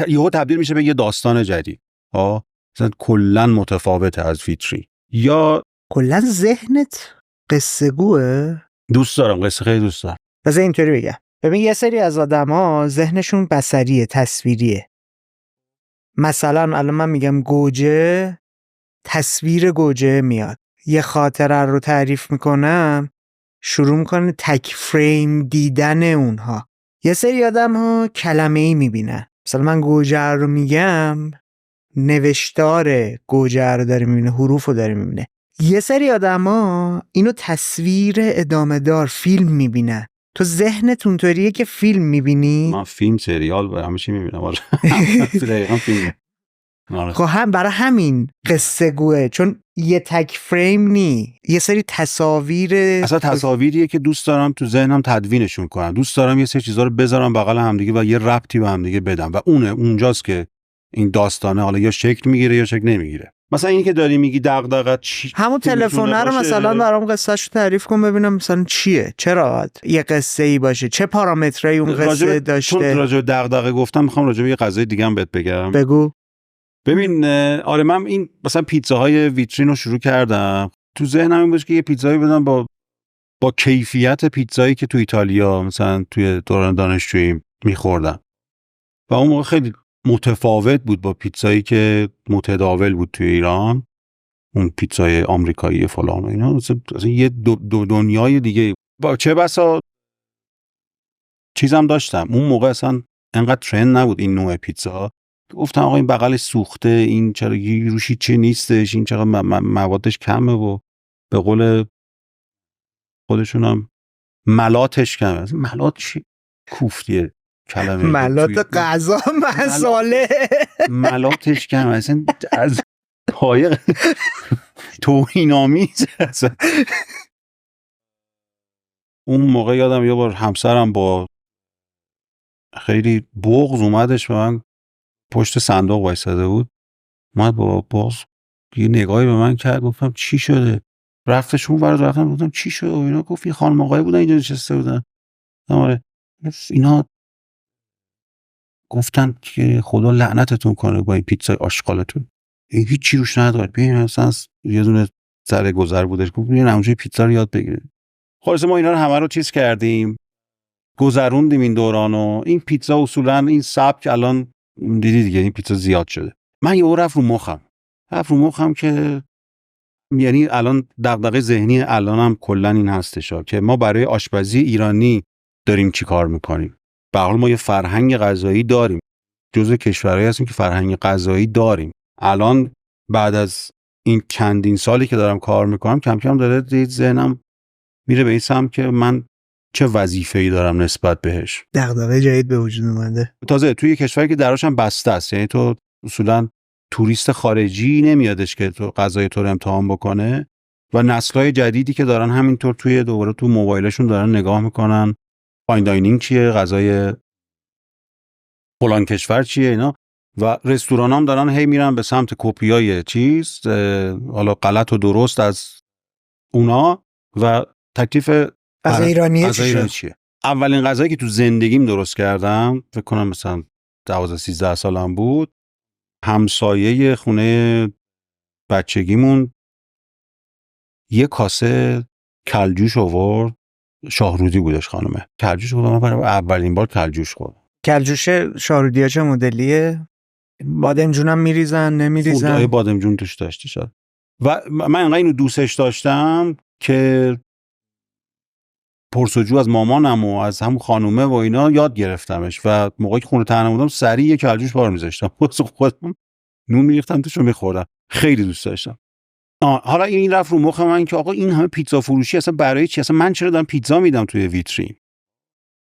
یهو تبدیل میشه به یه داستان جدید. مثلا کلا متفاوته از ویترین. یا کلا ذهنت قصه گوه؟ دوست دارم قصه، خیلی دوست دارم. بذار اینطوری بگم، ببین یه سری از آدما ذهنشون بصریه، تصویریه. مثلا الان من میگم گوجه، تصویر گوجه میاد. یه خاطره رو تعریف میکنم، شروع میکنه تک فریم دیدن اونها. یه سری آدم ها کلمه ای میبینن. مثلا من گوجه رو میگم، نوشتار گوجه رو داره میبینه، حروف رو داره میبینه. یه سری آدم ها اینو تصویر ادامه دار، فیلم میبینن. تو ذهنتون طوریه که فیلم میبینی؟ من فیلم، سریال همه چی میبینم. آره دقیقاً فیلم. خب هم برای همین قصه گوه، چون یه تک فریم نی، یه سری تصاویر. اصلا تصاویریه که دوست دارم تو ذهنم تدوینشون کنم. دوست دارم یه سری چیزا رو بذارم بغل همدیگه و یه ربطی به همدیگه بدم و اونجاست که این داستانه حالا یا شکل میگیره یا شکل نمیگیره. مثلا اینی که داری میگی دغدغه چی، همون تلفن رو مثلا برام قصهشو تعریف کن ببینم مثلا چیه، چرا یه قصه ای باشه، چه پارامترایی اون قصه داشته. چون راجع به دغدغه گفتم، میخوام راجع به یه غذای دیگه هم بهت بگم. بگو. ببین آره، من این مثلا پیتزاهای ویترین رو شروع کردم. تو ذهنم این بود که یه پیتزایی بدم با کیفیت پیتزایی که تو ایتالیا مثلا توی دوران دانشجویی میخوردم و اون موقع خیلی متفاوت بود با پیتزایی که متداول بود توی ایران، اون پیتزای آمریکایی فلان و اینا. مثلا یه دنیای دیگه. با چه بسا چیزم داشتم اون موقع، اصلا انقدر ترند نبود این نوع پیتزا. گفتم آقا این بغلش سوخته، این چرا روشی چه نیستش، این چرا موادش کمه و به قول خودشونم ملاتش کمه. ملات چی؟ کوفتیه کلمه. ملات غذا مساله. ملاتش کمه، اصلا از پایه توهین‌آمیز. اون موقع یادم یه بار همسرم با خیلی بغض اومدش به من، پشت صندوق وایساده بود، اومد با بغض یه نگاهی به من کرد. گفتم چی شده؟ رفتش اون ور، رفتم گفتم چی شده؟ و اینا گفت این خانم آقای بودن اینجا نشسته بودن. آره اینا گفتن که خدا لعنتتون کنه با این پیتزای آشغالتون، این هیچ چی روش نداره. بیاین مثلا یه دونه سر گذر بودش، گفت بیاین همونجوری پیتزا رو یاد بگیرید. خلاص ما اینا رو همه رو چیز کردیم، گذروندیم این دورانو. این پیتزا اصولا این سبک الان دیدی دیگه، این پیتزا زیاد شده. من یهو رفت رو مخم که یعنی الان دغدغه ذهنی الانم کلا این هستش که ما برای آشپزی ایرانی داریم چی کار میکنیم. به هر حال ما یه فرهنگ غذایی داریم، جزو کشورهایی هستیم که فرهنگ غذایی داریم. الان بعد از این چندین سالی که دارم کار میکنم، کم کم داره ذهنم میره به این سمت که من چه وظیفه‌ای دارم نسبت بهش. دغدغه جدید به وجود اومده. تازه توی کشوری که دراش هم بسته است، یعنی تو اصولا توریست خارجی نمیادش که تو غذای تو رو امتحان بکنه و نسل‌های جدیدی که دارن همینطور توی دوباره تو موبایلشون دارن نگاه میکنن فاین داینینگ چیه، غذای فلان کشور چیه اینا، و رستوران هم دارن هی میرن به سمت کپیای چیز، حالا غلط و درست از اونا و تکلیف از ایرانی چیه. اولین غذایی که تو زندگیم درست کردم فکر کنم مثلا 12-13 سالم بود، همسایه خونه بچگیمون یه کاسه کلجوش آورد، شاهرودی بودش خانومه. کلجوش بود، من برای اولین بار کلجوش خوردم. کلجوش شاهرودی‌ها چه مدلیه؟ بادمجون هم میریزن نمیریزن؟ خودای بادمجون توش داشته شد و من انقدر اینو دوستش داشتم که پرسجو از مامانم و از همون خانومه و اینا یاد گرفتمش و موقعی که خونه تنها بودم سریع یه کلجوش بار میذاشتم واسه خودم، نون میریختم توش رو میخوردم. خیلی دوست داشتم. حالا این رفت رو مخ من که آقا این همه پیتزا فروشی اصلا برای چی؟ اصلا من چرا دارم پیتزا میدم توی ویترین؟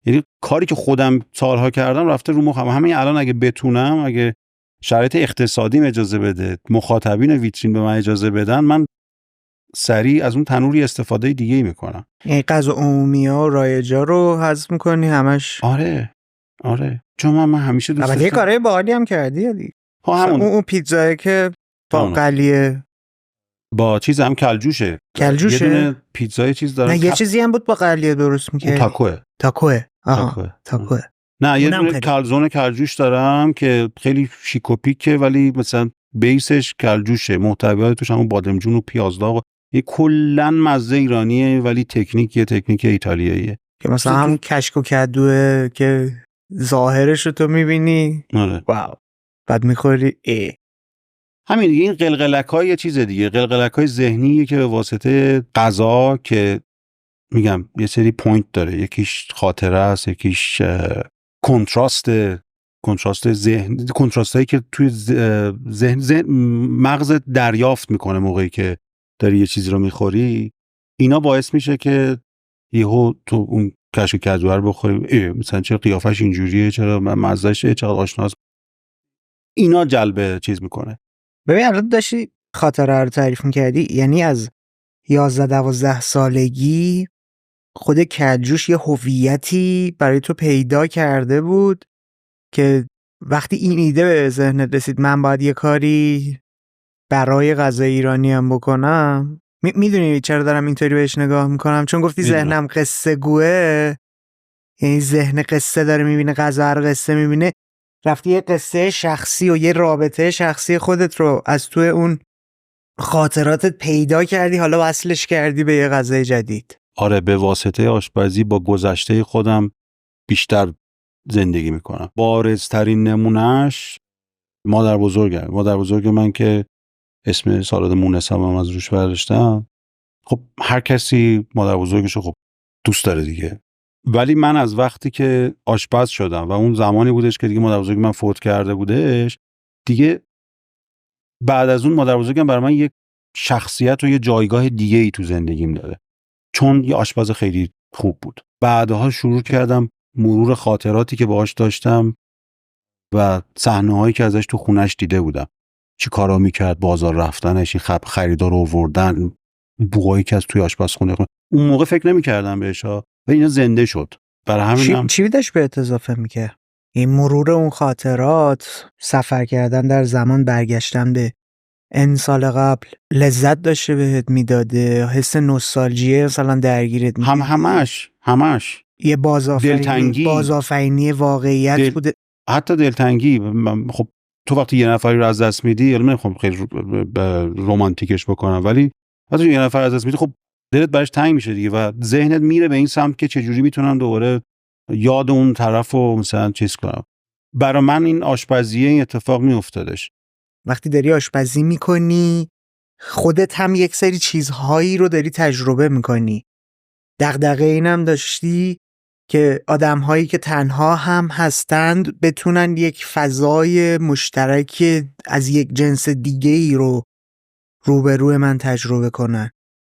یعنی کاری که خودم سالها کردم رفته رو مخم. همین الان اگه بتونم، اگه شرایط اقتصادیم اجازه بده، مخاطبین ویترین به من اجازه بدن، من سریع از اون تنوری استفاده دیگه‌ای میکنم. این غذا عمومی‌ها و رایجا رو هضم می‌کنی همش؟ آره چون من همیشه دوست داشتم. البته کارهای باحالی هم کردی دیگه. همون اون پیتزایی که با قلیه با چیز هم کلجوشه. کلجوشه؟ یه دونه پیتزای چیز داره. نه یه چیزی هم بود با قلیه درست می‌کردی. تاکوه. تاکوه. نه یه دونه کلزون کلجوش دارم که خیلی شیک و پیکه، ولی مثلا بیسش کلجوشه، محتویات توش همون بادمجون و پیازداغ. یه کلا مزه ایرانیه ولی تکنیک ایتالیاییه، که مثلا همون کشک و کدوه که ظاهرش رو تو میبینی. آره. واو. بعد میخوری همین دیگه. این قلقلک‌های یه چیز دیگه، قلقلک‌های ذهنیه که به واسطه غذا، که میگم یه سری پوینت داره، یکیش خاطره است، یکیش کنتراست ذهن، کنتراستایی که توی ذهن مغزت دریافت میکنه موقعی که داری یه چیزی رو میخوری. اینا باعث میشه که یهو تو اون کشک کدو رو بخوری، مثلا چرا قیافش اینجوریه، چرا مزهش چقدر آشناست. اینا جلب چیز میکنه. ببین الان داشتی خاطره رو تعریف میکردی، یعنی از 11-12 سالگی خود کلجوش یه هویتی برای تو پیدا کرده بود که وقتی این ایده به ذهنت رسید من باید یه کاری برای غذای ایرانی هم بکنم. میدونی چرا دارم اینطوری بهش نگاه میکنم؟ چون گفتی ذهنم قصه گوه، یعنی ذهن قصه داره میبینه، غذا رو قصه میبینه. رفتی یه قصه شخصی و یه رابطه شخصی خودت رو از توی اون خاطراتت پیدا کردی، حالا وصلش کردی به یه غذای جدید. آره، به واسطه آشپزی با گذشته خودم بیشتر زندگی میکنم. بارزترین نمونهش مادر بزرگ من که اسم سالاد مونس هم از روش برداشتم. خب هر کسی مادر بزرگشو خب دوست داره دیگه، ولی من از وقتی که آشپز شدم و اون زمانی بودش که دیگه مادر بزرگ من فوت کرده بودش، دیگه بعد از اون مادر بزرگم برای من یک شخصیت و یه جایگاه دیگه ای تو زندگیم داره، چون یه آشپز خیلی خوب بود. بعدها شروع کردم مرور خاطراتی که باهاش داشتم و صحنه‌هایی که ازش تو خونش دیده بودم، چی کارا میکرد، بازار رفتنش، خریدار آوردن، بوقایی که از توی آشپزخونه. اون موقع فکر نمی‌کردم بهش و اینا زنده شد. برای همین چی داشت به اضافه میکرد؟ این مرور اون خاطرات، سفر کردن در زمان، برگشتن به ان سال قبل، لذت داشته بهت میداده، حس نوستالژی مثلا درگیرت میکنه. همش یه بازآفرینی واقعیت بوده. حتی دلتنگی. خب تو وقتی یه نفری رو از دست میدی، حالا نمیخوام خیلی رمانتیکش بکنم، ولی وقتی یه نفر از دست میدی خب دلت برش تنگ میشه دیگه و ذهنت میره به این سمت که چجوری میتونم دوباره یاد اون طرف رو مثلا چیز کنم. برای من این آشپزیه این اتفاق میافتادش. وقتی داری آشپزی میکنی خودت هم یک سری چیزهایی رو داری تجربه میکنی. دغدغه اینم داشتی که آدم‌هایی که تنها هم هستند بتونن یک فضای مشترک از یک جنس دیگه‌ای رو روبروی من تجربه کنن.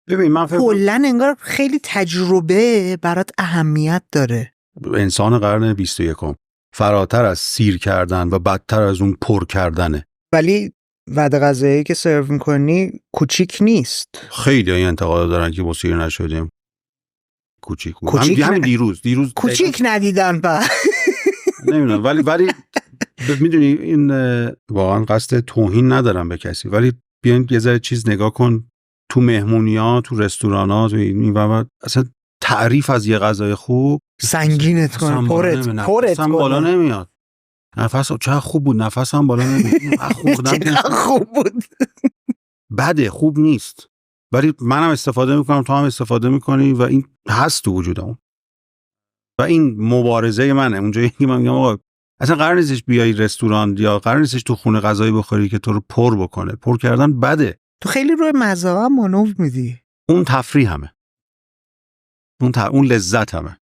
ببین من کلاً انگار خیلی تجربه برات اهمیت داره. انسان قرن 21 فراتر از سیر کردن و بدتر از اون پر کردنه. ولی وعده غذایی که سرو میکنی کوچیک نیست. خیلی این انتقاد دارن که ما سیر نشدیم. کوچیک همین دیروز کوچیک ندیدن با نمیدونم، ولی میدونی این واقعا قصد توهین ندارم به کسی، ولی بیاین یه ذره چیز نگاه کن تو مهمونی‌ها، تو رستوران‌ها، تو این و اصلا تعریف از یه غذای خوب سنگینت کنه، پرت بالا نمیاد. نفس چقدر خوب بود، نفسم بالا نمیاد. خوب بود. بده، خوب نیست. ولی منم استفاده میکنم، تو هم استفاده میکنی و این هست تو وجودم. و این مبارزه منه. اونجایی که من میگم آقا اصلا قرار نیستش بیای رستوران یا قرار نیستش تو خونه غذایی بخوری که تو رو پر بکنه. پر کردن بده. تو خیلی روی مزه هم مانور میدی. اون تفریح همه. اون لذت همه.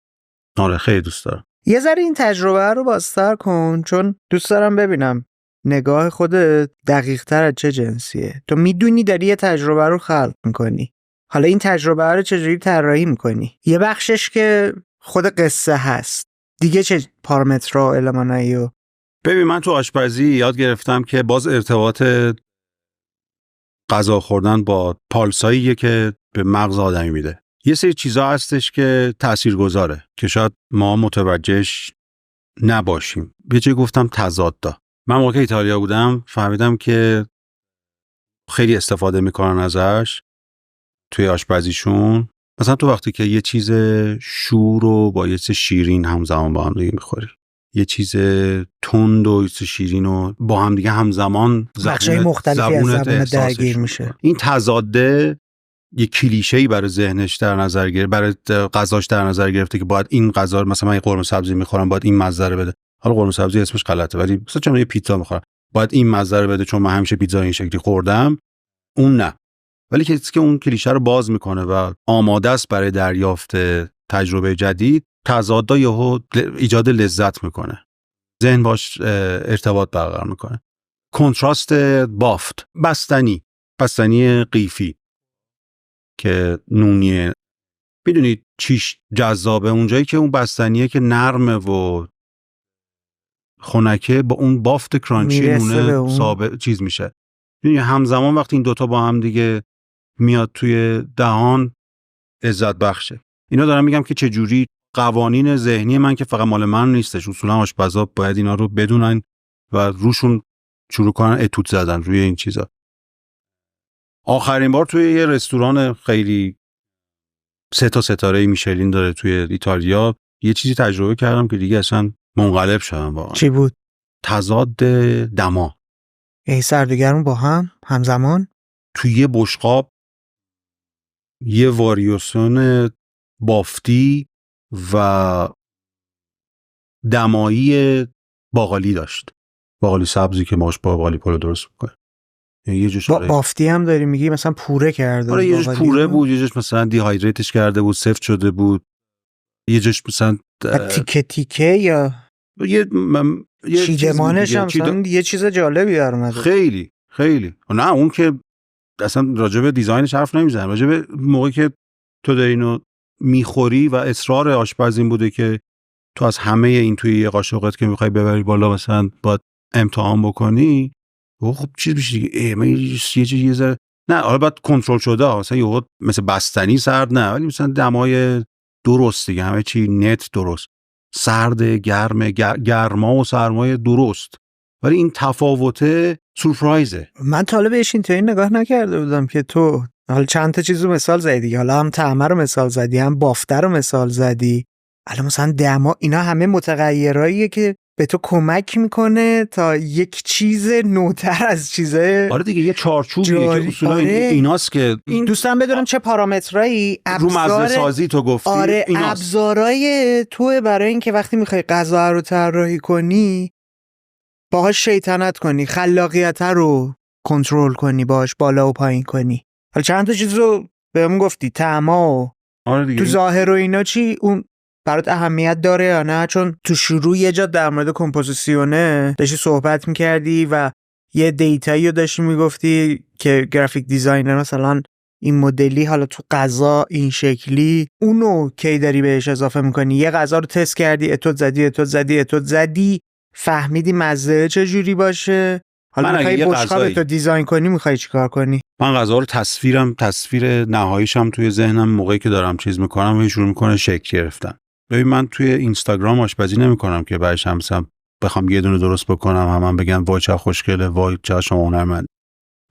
آره خیلی دوست دارم. یه ذره این تجربه رو بازتر کن، چون دوست دارم ببینم نگاه خودت دقیق تر از چه جنسیه. تو میدونی داری یه تجربه رو خلق میکنی، حالا این تجربه رو چجوری طراحی میکنی؟ یه بخشش که خود قصه هست، دیگه چه پارامترها و المانایی و ببین من تو آشپزی یاد گرفتم که باز ارتباط غذا خوردن با پالساییه که به مغز آدمی میده. یه سری چیزا هستش که تاثیرگذاره که شاید ما متوجهش نباشیم. یه چیزی گفتم تضاد. من موقع ایتالیا بودم فهمیدم که خیلی استفاده میکنن ازش توی آشپزیشون. مثلا تو وقتی که یه چیز شور رو با یه چیز شیرین همزمان با هم دیگه میخوری، یه چیز تند و یه چیز شیرین رو با هم دیگه همزمان بخشای مختلفی از زبون درگیر میشه. این تضاده یه کلیشه‌ای برای ذهنش در نظر گرفته، برای غذاش در نظر گرفته که باید این غذا، مثلا من یه قرمه سبزی میخورم باید این مزه رو بده. حالا قرمه سبزی اسمش غلطه، ولی مثلا چون یه پیتزا میخورم باید این مزه رو بده چون من همیشه پیتزا این شکلی خوردم، اون نه. ولی کسی که اون کلیشه رو باز میکنه و آماده است برای دریافت تجربه جدید، تضاد یهو ایجاد لذت میکنه، ذهن باش ارتباط برقرار میکنه. کنتراست بافت، بستنی قیفی که نونیه، میدونید چیش جذابه؟ اونجایی که اون بستنیه که نرمه و خنکه با اون بافت کرانچی نونه ثابت چیز میشه. میدونی همزمان وقتی این دوتا با هم دیگه میاد توی دهان لذت بخشه. اینا دارم میگم که چجوری قوانین ذهنی من که فقط مال من نیستش، اصولا آشپزا باید اینا رو بدونن و روشون شروع کنن اتود زدن روی این چیزا. آخرین بار توی یه رستوران خیلی 3 ستاره میشلین داره توی ایتالیا یه چیزی تجربه کردم که دیگه اصلا منقلب شدم واقعا. چی بود؟ تضاد دما. سرد و گرم با هم همزمان توی یه بشقاب یه واریاسیون بافتی و دمایی باقالی داشت. باقالی سبزی که ماش باقالی پلو درست میکنه. یه جوش بافتی هم داری میگی مثلا پوره کرده؟ آره، یه جوش پوره بود، یه جوش مثلا دیهایدریتش کرده بود، سفت شده بود، یه جوش مثلا تیکه تیکه یا یه چیدمانش هم مثلا یه چیز جالبی در اومده. خیلی خیلی. نه اون که اصلا راجع به دیزاینش حرف نمیزنم، راجع به موقعی که تو داری اینو میخوری و اصرار آشپز این بوده که تو از همه این توی یه قاشقت که میخوای ببری بالا مثلا باید امتحان بکنی. خب چیز میشه دیگه، من یه چیز نه، حالا باید کنترل شده، مثلا یهو مثل بستنی سرد نه، ولی مثلا دمای درست دیگه، همه چی نت درست، سرد گرما و سرمای درست. ولی این تفاوته سورپرایزه. من تا حالا بهش اینطوری نگاه نکرده بودم که تو حالا چند تا چیزو مثال زدی، حالا هم طعمه رو مثال زدی، هم بافته رو مثال زدی، الان مثلا دما، اینا همه متغیراییه که به تو کمک میکنه تا یک چیز نوتر از چیزه. آره دیگه، یه چارچوبیه که اصولا ایناست که دوستان بدونم چه پارامترایی رو مزه سازی تو گفتی. آره ابزارای تو برای این که وقتی میخوای غذا رو طراحی کنی باهاش شیطنت کنی، خلاقیت رو کنترل کنی، باهاش بالا و پایین کنی. حالا چند تا چیز رو بهمون گفتی، طعما و آره دیگه. تو ظاهر و اینا چی اون برات اهمیت داره یا نه؟ چون تو شروع یه جا در مورد کمپوزیسیونه داشتی صحبت میکردی و یه دیتایی رو داشتی میگفتی که گرافیک دیزاینر مثلا این مدلی، حالا تو غذا این شکلی، اونو کی داری بهش اضافه میکنی؟ یه غذا رو تست کردی، اتود زدی فهمیدی مزه چجوری باشه، حالا میخوای بشقاب تو دیزاین کنی، میخوای چیکار کنی؟ من غذا رو تصویر نهاییشم توی ذهنم موقعی که دارم چیز میکنم و شروع میکنه شکل گرفتن. ببین من توی اینستاگرام آشپزی نمیکنم که بعدش مثلا بخوام یه دونه درست بکنم همون بگن وای چه خوشگله، وای چه شما هنرمند.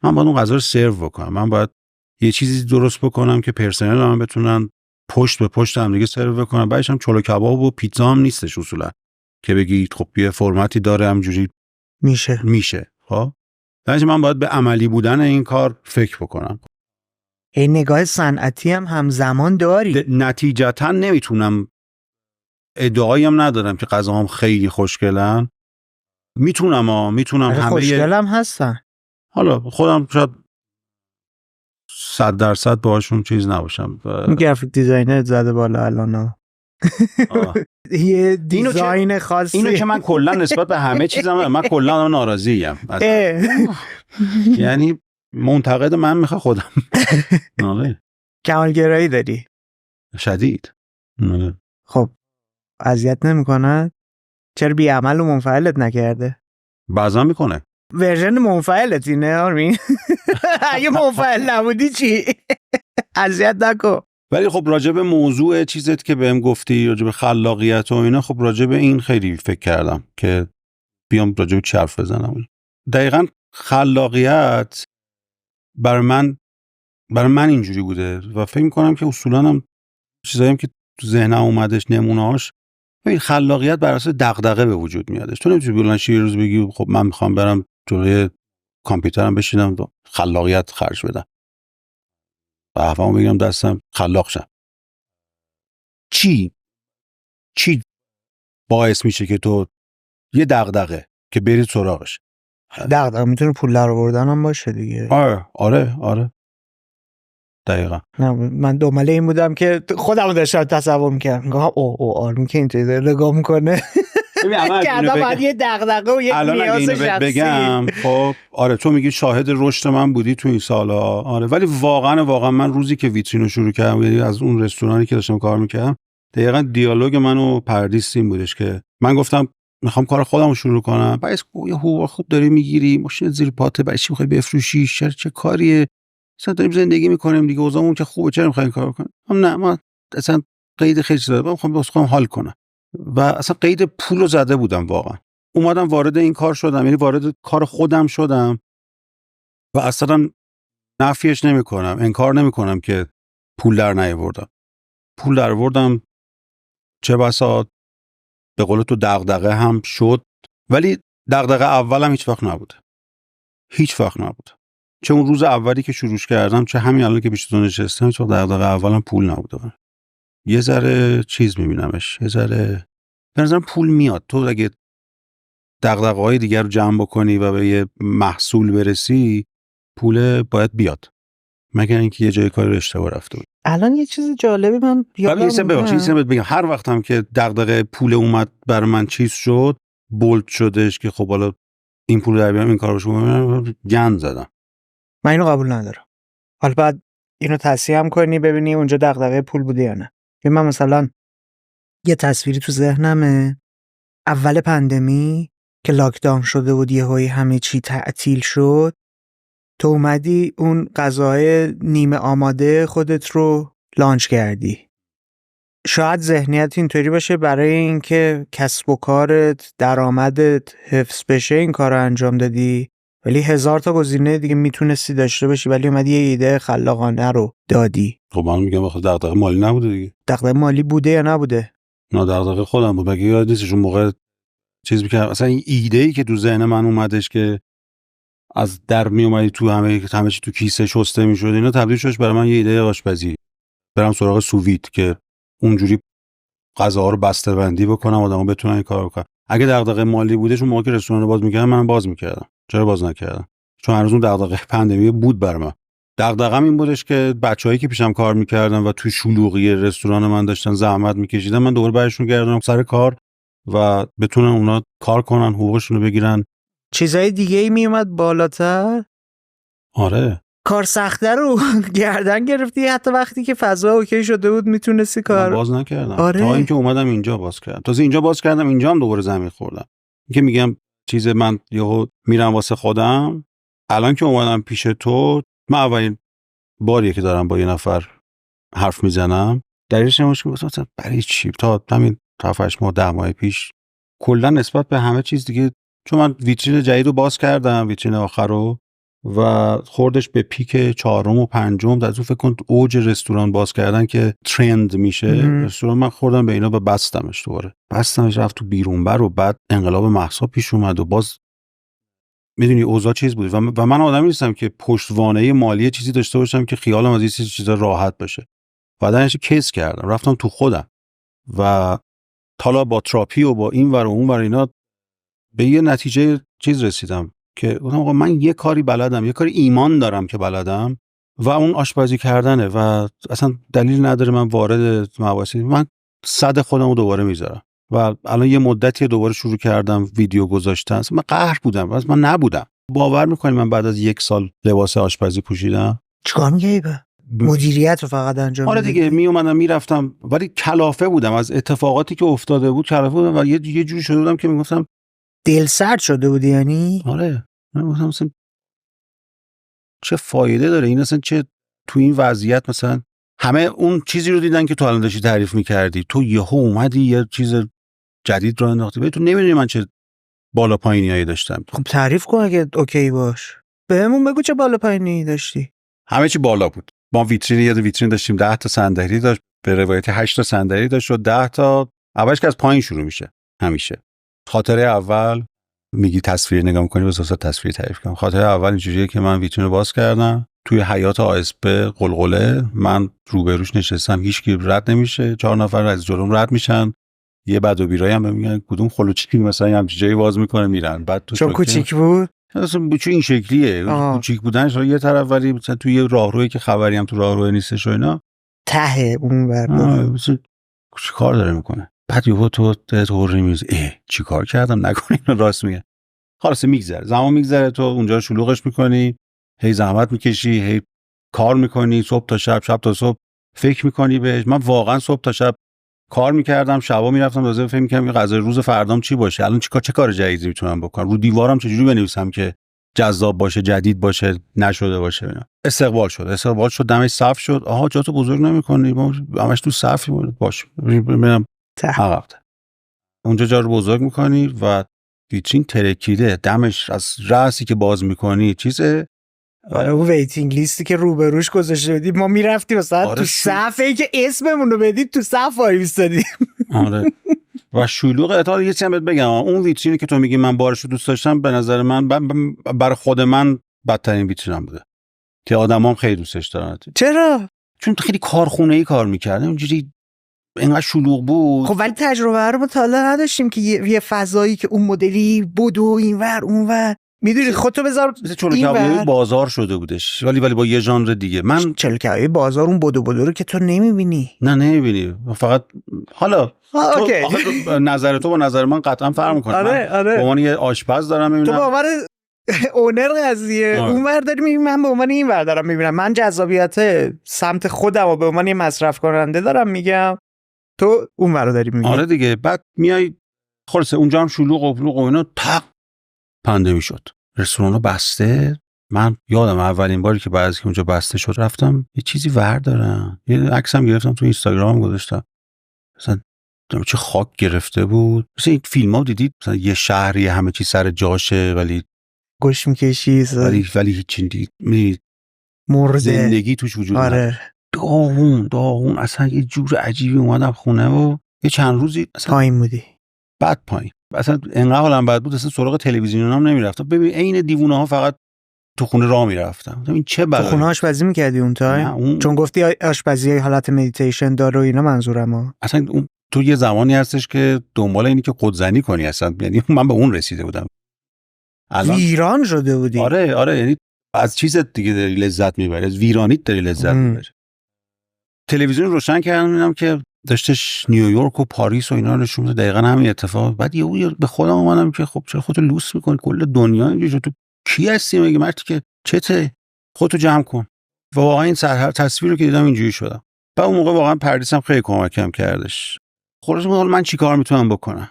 من باید اون غذا رو سرو بکنم، من باید یه چیزی درست بکنم که پرسنل هم بتونن پشت به پشت هم دیگه سرو بکنن. بعدش هم چلو کباب و پیتزا هم نیستش اصولا که بگی خب یه فرمتی داره همجوری میشه. خب درنچه من باید به عملی بودن این کار فکر بکنم. این نگاه صنعتی هم همزمان داری. نتیجتا نمیتونم، ادعایی هم ندارم که غذاام خیلی خوشگلن. میتونم همه خوشگلم هستن. حالا خودم شاید 100% باهاشون چیز نباشم. گرافیک دیزاینر زده بالا الان. یه دیزاین خاصی. اینو که من کلا نسبت به همه چیزم من کلا ناراضیم. یعنی منتقد من میخواد خودم. کمالگرایی داری شدید. خب اذیت نمیکنه؟ چرا بی عمل و منفعلت نکرده؟ بعضا میکنه. ورژن منفعلت اینه آرمین. اگه منفعل نبودی چی؟ اذیت نکن. ولی خب راجع به موضوع چیزت که بهم گفتی، راجع به خلاقیت و اینا، خب راجع به این خیلی فکر کردم که بیام راجع به چی حرف بزنم. دقیقاً خلاقیت برای من اینجوری بوده و فکر می‌کنم که اصولاً هم چیزایی هم که تو ذهنم اومدش نمونه‌هاش، ببین خلاقیت بر اساس دغدغه به وجود میادش. تو نمی‌تونی بلند شی یه روز بگی خب من می‌خوام برم جلوی کامپیوترم بشینم و خلاقیت خرج بدم. قهوه‌مو بگیرم دستم خلاق شم. چی باعث میشه که تو یه دغدغه که بری سراغش؟ دغدغه میتونه پول در آوردن هم باشه دیگه. آره دقیقاً. نه من دنبال این بودم که خودمو داشتم تصور می‌کردم. میگم آرمین که اینطوری داره نگاه میکنه که الان باید یه دغدغه و یک نیاز شخصی بگم. خب آره تو میگی شاهد رشد من بودی تو این سالا. آره ولی واقعا من روزی که ویترینو شروع کردم، یعنی از اون رستورانی که داشتم کار میکردم، دقیقاً دیالوگ منو پردیس این بودش که من گفتم میخوام کار خودمو شروع کنم. بعد یه حقوق خوب داری میگیری، ماشین زیر پاته، برای چی میخوای بفروشی؟ چه کاریه؟ اصلا داریم زندگی میکنیم دیگه، اوضاعمون که خوبه، چرا میخوایم کار کنیم؟ نه من اصلا قید خیلی چیزا دارم، میخوام حال کنم و اصلا قید پولو زده بودم. واقعا اومدم وارد این کار شدم، یعنی وارد کار خودم شدم و اصلا نفیش نمیکنم، انکار نمیکنم که پول در نیاوردم. پول در آوردم، چه بسا به قول تو دغدغه هم شد، ولی دغدغه اولم هیچ وقت نبود. چه اون روز اولی که شروع کردم، چه همین الان که پیش تو نشستم، هیچ وقت دغدغه اولم پول نبوده. یه ذره چیز میبینمش، یه ذره به نظرم پول میاد. تو اگه دغدغه‌های دیگر رو جمع بکنی و به یه محصول برسی، پول باید بیاد، مگر اینکه یه جای کاری رو اشتباه رفته بود. الان یه چیز جالبی من یادم بگم، هر وقتم که دغدغه پول اومد برای من چیز شد، بولد شدش که خب حالا این پول در بیارم این کارو شروع گند زدم. من اینو قبول ندارم. حالا بعد اینو تصحیح هم کنی ببینی اونجا دغدغه پول بوده یا نه. من مثلا یه تصویری تو ذهنمه، اول پندمی که لاکداون شده بود، یهویی همه چی تعطیل شد، تو اومدی اون غذای نیمه آماده خودت رو لانچ کردی. شاید ذهنیت اینطوری باشه برای اینکه کسب و کارت، درآمدت حفظ بشه این کار رو انجام دادی، ولی 1000 تا گزینه دیگه میتونستی داشته باشی، ولی اومدی یه ایده خلاقانه رو دادی. خب من میگم آخه دغدغه مالی نبوده دیگه. دغدغه مالی بوده یا نبوده؟ نه دغدغه خودم بود. مگه یاد نیستش اون موقع چیز می‌کردم، اصلا این ایده‌ای که تو ذهن من اومدش که از در می اومدی تو همه چی تو کیسه شسته میشد، اینا تبدیل شدش برای من یه ایده آشپزی. برم سراغ سوویت که اونجوری غذاها رو بسته‌بندی بکنم، آدم‌ها بتونن این کارو بکنن. اگه دغدغه مالی بودش اون موقع که رستوران رو باز می‌کردم، منم باز می‌کردم. چرا باز نکردم؟ چون هنوز اون دغدغه پندمی بود برام. دغدغه‌م این بودش که بچه‌هایی که پیشم کار می‌کردن و تو شلوغی رستوران من داشتن زحمت می‌کشیدن، من دوباره برشون گردونم سر کار و بتونن اونا کار کنن، حقوقشون رو بگیرن. چیزای دیگه‌ای میومد بالاتر. آره کار سخته رو گردن گرفتی، حتی وقتی که فضا اوکی شده بود میتونستی کار باز نکردم. آره. تا اینکه اومدم اینجا باز کردم. تازه اینجا باز کردم، اینجا هم دوباره زمین خوردم. اینکه میگم چیز من یهو میرم واسه خودم. الان که اومدم پیش تو، من اولین باریه که دارم با یه نفر حرف میزنم. دلیلش اینه که مثلا برای چی تا همین 7 ماه 10 ماه پیش کلا نسبت به همه چیز دیگه، چون من ویترین جدید رو باز کردم، ویترین آخر رو، و خوردش به پیک 4 و 5 در فکر کن اوج رستوران باز کردن که ترند میشه. رستوران من خوردم به اینا و بستمش رفت تو بیرونبر و بعد انقلاب مهسا پیش اومد و باز میدونی اوضاع چیز بود و من آدمی نیستم که پشتوانه مالی چیزی داشته باشم که خیالم از این چیزا راحت بشه. بعدنش کیس کردم، رفتم تو خودم و حالا با تراپی و با این ور و اون ور اینا به یه نتیجه چیز رسیدم که گفتم آقا من یه کاری بلدم، یه کاری ایمان دارم که بلدم و اون آشپزی کردنه و اصلا دلیل نداره من وارد مباحثی، من صد خودمو دوباره میذارم و الان یه مدتی دوباره شروع کردم ویدیو گذاشتن. من قهر بودم، من نبودم. باور میکنی من بعد از 1 سال لباس آشپزی پوشیدم؟ چیکار میگی؟ مدیریت رو فقط انجام آره دیگه، می اومدم میرفتم، ولی کلافه بودم از اتفاقاتی که افتاده بود، کلافه بودم و یه جوری شده بودم که میگفتم دل سرد شده بودی. یعنی آره من گفتم مثلا چه فایده داره این، اصلا چه تو این وضعیت مثلا همه اون چیزی رو دیدن که تو الان داشتی تعریف می‌کردی، تو یهو اومدی یه چیز جدید رو انداختی، تو نمی‌دونی من چه بالا پایینیایی داشتم. خب تعریف کن اگه اوکی باش. بهمون بگو چه بالا پایینی داشتی؟ همه چی بالا بود. ما ویترین، یه ویترین داشتیم 10 تا صندلی داشت، به روایت 8 تا صندلی داشت و 10 تا اولش که از پایین شروع میشه. همیشه خاطره اول میگی تصویر نگاه می‌کنی واسه تصویر تعریف کنم. خاطره اول اینجوریه که من ویترین رو باز کردم، توی حیاط آسپ قلقله، من روبروش نشستم، هیچکی رد نمیشه، 4 نفر از جلوم رد میشن، یه بد و بیرایی هم میگن کدوم خلوچی مثلا هم جایی باز میکنه میرن. بعد تو چون کوچیک بود اصلا چون این شکلیه کوچیک بودنش یه طرف، ولی مثلا توی یه راهرویی که خبری هم تو راهرو نیستش و اینا ته اون ور چی کار داره میکنه. بعد یهو تو توری میز چی کار کردم نکنه اینو راست میگه. خلاص میگذره، زمان میگذره، تو اونجا شلوغش میکنی، هی زحمت میکشی، هی کار میکنی، صبح تا شب، شب تا صبح فکر میکنی بهش. من واقعا صبح تا شب کار میکردم، شبا میرفتم تازه فکر میکردم غذای روز فردام چی باشه، الان چه کار جدیدی میتونم بکنم، رو دیوارم چجوری بنویسم که جذاب باشه، جدید باشه، نشده باشه. اینا استقبال شد، دمش صف شد. آها جاتو بزرگ نمیکنی، ما همش تو صفی بود، باشه میرم عقب. اونجا جا رو بزرگ میکنی و ویترین ترکیده، دمش از رأسی که باز میکنی چیزه. اون ویتینگ لیستی که روبروش گذاشته بودی، ما میرفتیم مثلا تو صفی که اسممون رو بدید تو صف وای میستادیم. آره و شلوغ. اطلاع یه چیزی هم بهت بگم، اون ویترینی که تو میگی من بارشو دوست داشتم، به نظر من برای خود من بدترین ویترینم بوده که آدمام خیلی دوستش دارن. چرا؟ چون خیلی کارخونه‌ای کار می‌کردن، اونجوری اینقدر شلوغ بود. خب ولی تجربه رو مطالعه نداشتیم که یه فضایی که اون مدلی بدو اینور اونور، میدونی خودتو بذار اینور بازار شده بودش، ولی با یه ژانر دیگه. من چلکاوی بازار اون بدو رو که تو نمیبینی. نه نمیبینی، فقط حالا نظر تو با نظر من قطعا فرق میکنه. آره. به عنوان یه آشپز دارم میبینم، تو به عنوان اونر قضیه اونور داری میبینی، من به عنوان اینور دارم میبینم. من جذابیت سمت خودم و به عنوان یه مصرف کننده دارم میگم، تو اونور رو داری میگی. آره دیگه. بعد میای خلاص اونجا هم شلوغ و اینا، تق پندمی شد، رستوران بسته. من یادم اولین باری که بعد از که اونجا بسته شد رفتم یه چیزی دارم، یه عکسم گرفتم تو اینستاگرام گذاشتم، مثلا چه خاک گرفته بود. مثلا این فیلم‌ها دیدید مثلا یه شهری همه چی سر جاشه ولی گوش میکشی ولی هیچ مرده زندگی توش وجود نداره. داغون اصلا یه جور عجیبی. اومدم خونه و یه چند روزی اصلا پایین بودی، بعد پایین اصلا انقدر حالم بد بود اصلا سراغ تلویزیون هم نمیرفتم. ببین عین دیوونه‌ها فقط تو خونه راه میرفتم. این چه بلایی. تو خونه آشپزی میکردی اون تایم؟ چون گفتی آشپزی حالت مدیتیشن داره و اینا، منظورم اصلا اون تو یه زمانی هستش که دنبال اینی که خودزنی کنی اصلا، یعنی من به اون رسیده بودم. ویران شده بودی. آره یعنی از چیزت دیگه داری لذت میبری، از ویرانیت داری لذت میبری. تلویزیون روشن کردم میبینم که داشتش نیویورک و پاریس و اینا نشون میده، دقیقاً همین اتفاق. بعد یهو به خودم اومدم که خب چرا خودت لوس میکنی، کل دنیا اینجوری، تو کی هستی مگه مردی که چته، خودتو جمع کن. واقعا این تصویر رو که دیدم اینجوری شدم. بعد اون موقع واقعا پردیسم خیلی کمکم کردش. خلاص من چیکار میتونم بکنم؟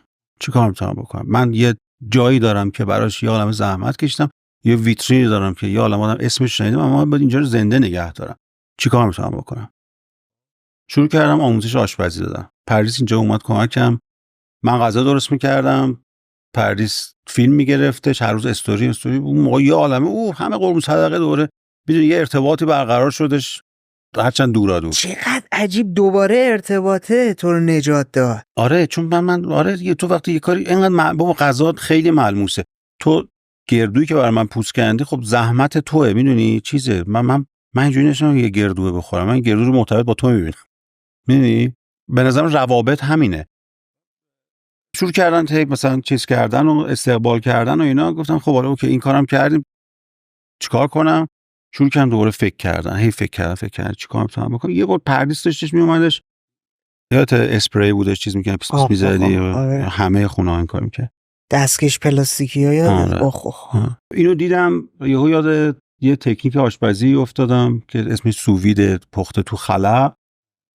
من یه جایی دارم که براش یه عالمه زحمت کشیدم، یه ویترینی دارم که یه عالمه آدم اسمش شنیدم، اما باید اینجا رو زنده نگه دارم. چیکار میتونم بکنم؟ شروع کردم آموزش آشپزی دادم. پردیس اینجا اومد کمکم. من غذا درست میکردم، پردیس فیلم میگرفتش، هر روز استوری اون موقع یه عالمه همه قربون صدقه دوره، بدون یه ارتباطی برقرار شدش، هرچند دور. چقدر عجیب، دوباره ارتباطه تو رو نجات داد. آره چون من تو وقتی یه کاری اینقدر با غذا خیلی ملموسه، تو گردویی که برای من پوست کردی خب زحمت توئه، میدونی چیزه. من اینجوری نشم یه گردو بخورم، من گردو رو مرتبط با تو میبینم، میدونی. به نظرم روابط همینه. شروع کردن مثلا چیز کردن و استقبال کردن و اینا. گفتم خب آره اوکی این کارم کردیم، چیکار کنم؟ شروع کردم دوباره فکر کردن، فکر کردم چیکار میتونم بکنم. یه بار پردیس داشتش میومدش، یادت اسپری بودش چیز میکنه پیس میزدی، همه خونه ها این کار میکنه، دستکش پلاستیکی ها یاد. اینو دیدم یهو یاد یه تکنیک آشپزی افتادم که اسمش سووید پخته تو خلا،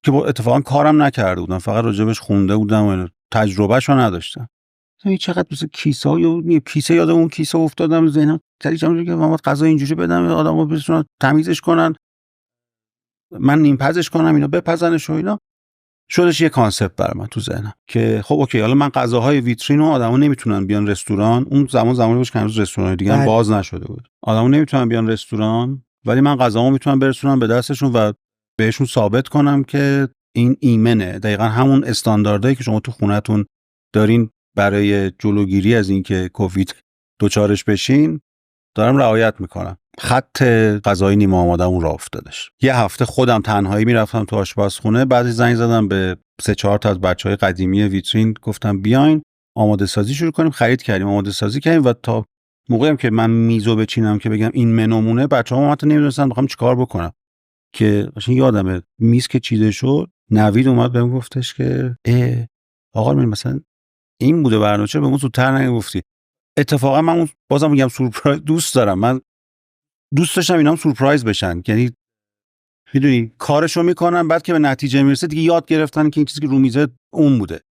که با اتفاقا کارم نکرده بودم، فقط راجبش خونده بودم و تجربهشو نداشتم. این چقدر مثل کیسه یا کیسه، یاد اون کیسه افتادم ذهنم تریجم که من غذا اینجوری بدم آدمو بتونن تمیزش کنن، من نیم پزش کنم اینا بپزنش و اینا. شدش یه کانسپت برام من تو ذهنم که خب اوکی، حالا من غذاهای ویترین و آدما نمیتونن بیان رستوران. اون زمانی بود که هنوز رستوران دیگه هم باز نشده بود، آدما نمیتونن بیان رستوران، ولی من غذامو میتونم برسونم به دستشون و بهشون ثابت کنم که این ایمنه. دقیقاً همون استانداردهایی که شما تو خونه‌تون دارین برای جلوگیری از اینکه کووید دوچارش بشین دارم رعایت میکنم. خط غذای نیمه آماده‌مون راه افتادش. یه هفته خودم تنهایی میرفتم تو آشپزخونه، بعد زنگ زدم به 3-4 تا از بچهای قدیمی ویترین، گفتم بیاین آماده سازی شروع کنیم. خرید کردیم، آماده سازی کردیم و تا موقعی هم که من میزو بچینم که بگم این منومونه، بچه‌ها حتی نمیدونستن میخوام چیکار بکنم. که قشنگ یادمه میز که چیده شد، نوید اومد بهم گفتش که آقا من مثلا این بوده برنامه، چرا بهمون زودتر نگفتی؟ اتفاقا من بازم میگم سورپرایز دوست دارم. من دوست داشتم اینام سورپرایز بشن، یعنی میدونی کارشو میکنن، بعد که به نتیجه میرسه دیگه یاد گرفتن که این چیزی که رو میزه اون بوده.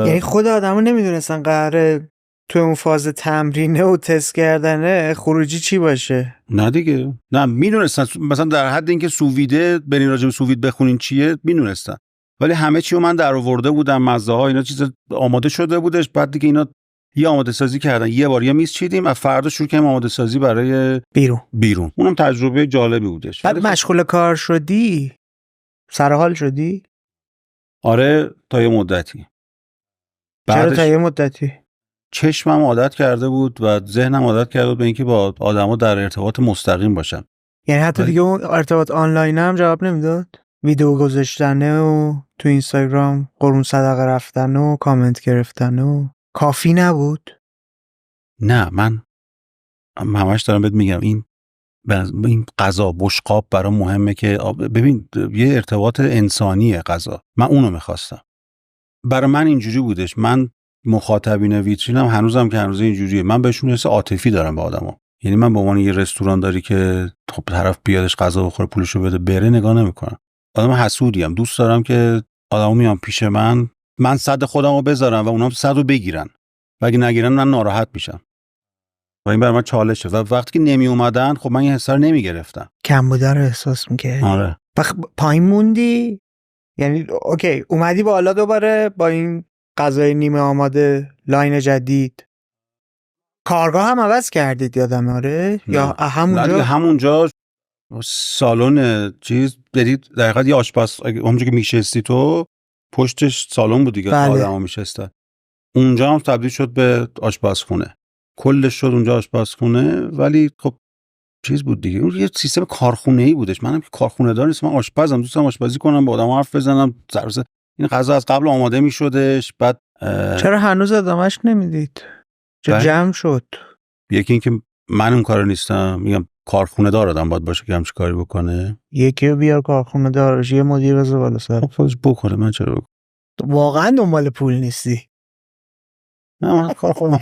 یعنی خود آدمو نمیدونستن قراره تو اون فاز تمرینه و تست کردنه خروجی چی باشه. نه دیگه، نه میدونستن، مثلا در حد اینکه سوویده برین راجع به سووید بخونین چیه میدونستن، ولی همه چی رو من در آورده بودم، مزه ها اینا چیز آماده شده بودش. بعد دیگه اینا یه آماده سازی کردن، یه بار یه میز چیدیم و فردا شروع کردیم آماده سازی برای بیرون. اونم تجربه جالبی بودش. بعد مشغول کار شدی، سر حال شدی؟ آره تا یه مدتی. چرا تا یه مدتی؟ چشمم عادت کرده بود و ذهنم عادت کرده بود به اینکه با آدما در ارتباط مستقیم باشم. یعنی حتی دیگه اون ارتباط آنلاین هم جواب نمیداد؟ ویدیو گذاشتن و تو اینستاگرام قربون صدقه رفتن و کامنت گرفتن و کافی نبود؟ نه من همش دارم بهت میگم این غذا بشقاب برام مهمه که ببین یه ارتباط انسانیه غذا. من اونو میخواستم. برای من اینجوری بودش. من مخاطبین ویترینم هنوزم که هنوز اینجوریه، من بهشون حس عاطفی دارم به آدما. یعنی من به عنوان یه رستوران داری که خب طرف بیادش غذا بخوره پولشو بده بره نگاه نمیکنم. آدم حسودیم، دوست دارم که آدما میان پیش من صد خودمو بذارم و اونام صد رو بگیرن و اگه نگیرن من ناراحت میشم و این برای من چالشه. و وقتی که نمی اومدن خب من این حسا رو نمی گرفتم، کم بوده رو احساس میکردی. آره. پایین موندی؟ یعنی اوکی اومدی بالا دوباره با این غذای نیمه آماده لاین جدید، کارگاه هم عوض کردید یادم آره؟ یا همونجا سالن چیز برید دقیقاً یه آشپز اونجا که میشستی تو پشتش سالن بود دیگه. بله. آدما میشستن اونجا، هم تبدیل شد به آشپزخونه، کلش شد اونجا آشپزخونه. ولی خب چیز بود دیگه، اون یه سیستم کارخونه‌ای بودش. منم که کارخونه دار نیستم، من آشپزم، دوست دارم آشپزی کنم، با آدم‌ها حرف بزنم. این غذا از قبل آماده می‌شدش. بعد چرا هنوز ادامهش نمیدید؟ چه جمع شد؟ یکی این که من اون کارو نیستم، میگم کارخونه دار آدم باید باشه که همچین کاری بکنه. یکی رو بیار کارخونه دارش، یه مدیر بذار بالا سر. خب خودش بکنه، من چرا بکنم؟ واقعا دنبال پول نیستی؟ نه من کارخونه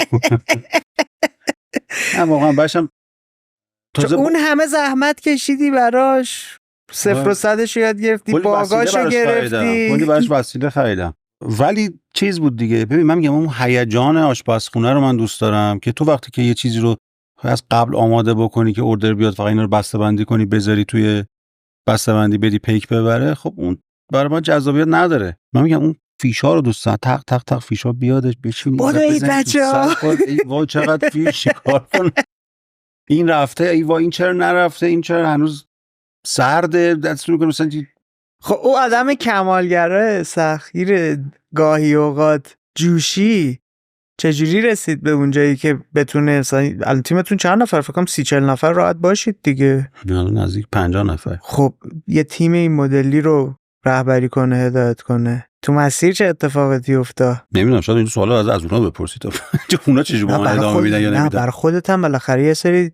نه واقعا باشم. اون همه زحمت کشیدی براش، 0 و 100 یاد گرفتی، باگاشو گرفتی، کلی براش وسیله خریدم. ولی چیز بود دیگه. ببین من میگم اون هیجان آشپزخونه رو من دوست دارم که تو وقتی که یه چیزی رو از قبل آماده بکنی که اوردر بیاد، فقط اینا رو بسته‌بندی کنی بذاری توی بسته‌بندی بدی پیک ببره، خب اون برای من جذابیت نداره. من میگم اون فیشا رو دوست دارم، تق تق تق فیشا بیادش بچینی بودید بچه‌ها وای چقدر فیش کار کن، این رفته ای وای این چرا نرفته، این چرا هنوز سرده، دست رو مثلا. خب او آدم کمالگره سخیر گاهی اوقات جوشی چجوری رسید به اون جایی که بتونه مثلا تیمتون چند نفر؟ فکر کنم 30-40 نفر راحت باشید دیگه، نزدیک 50 نفر. خب یه تیم این مدلی رو رهبری کنه، هدایت کنه، تو مسیر چه اتفاقاتی افتاد؟ نمیدونم، شاید این سوالا از اونها بپرسید اونا چجوری با من ادامه میدن یا نمیدن. نه برای خودت هم بالاخره یه سری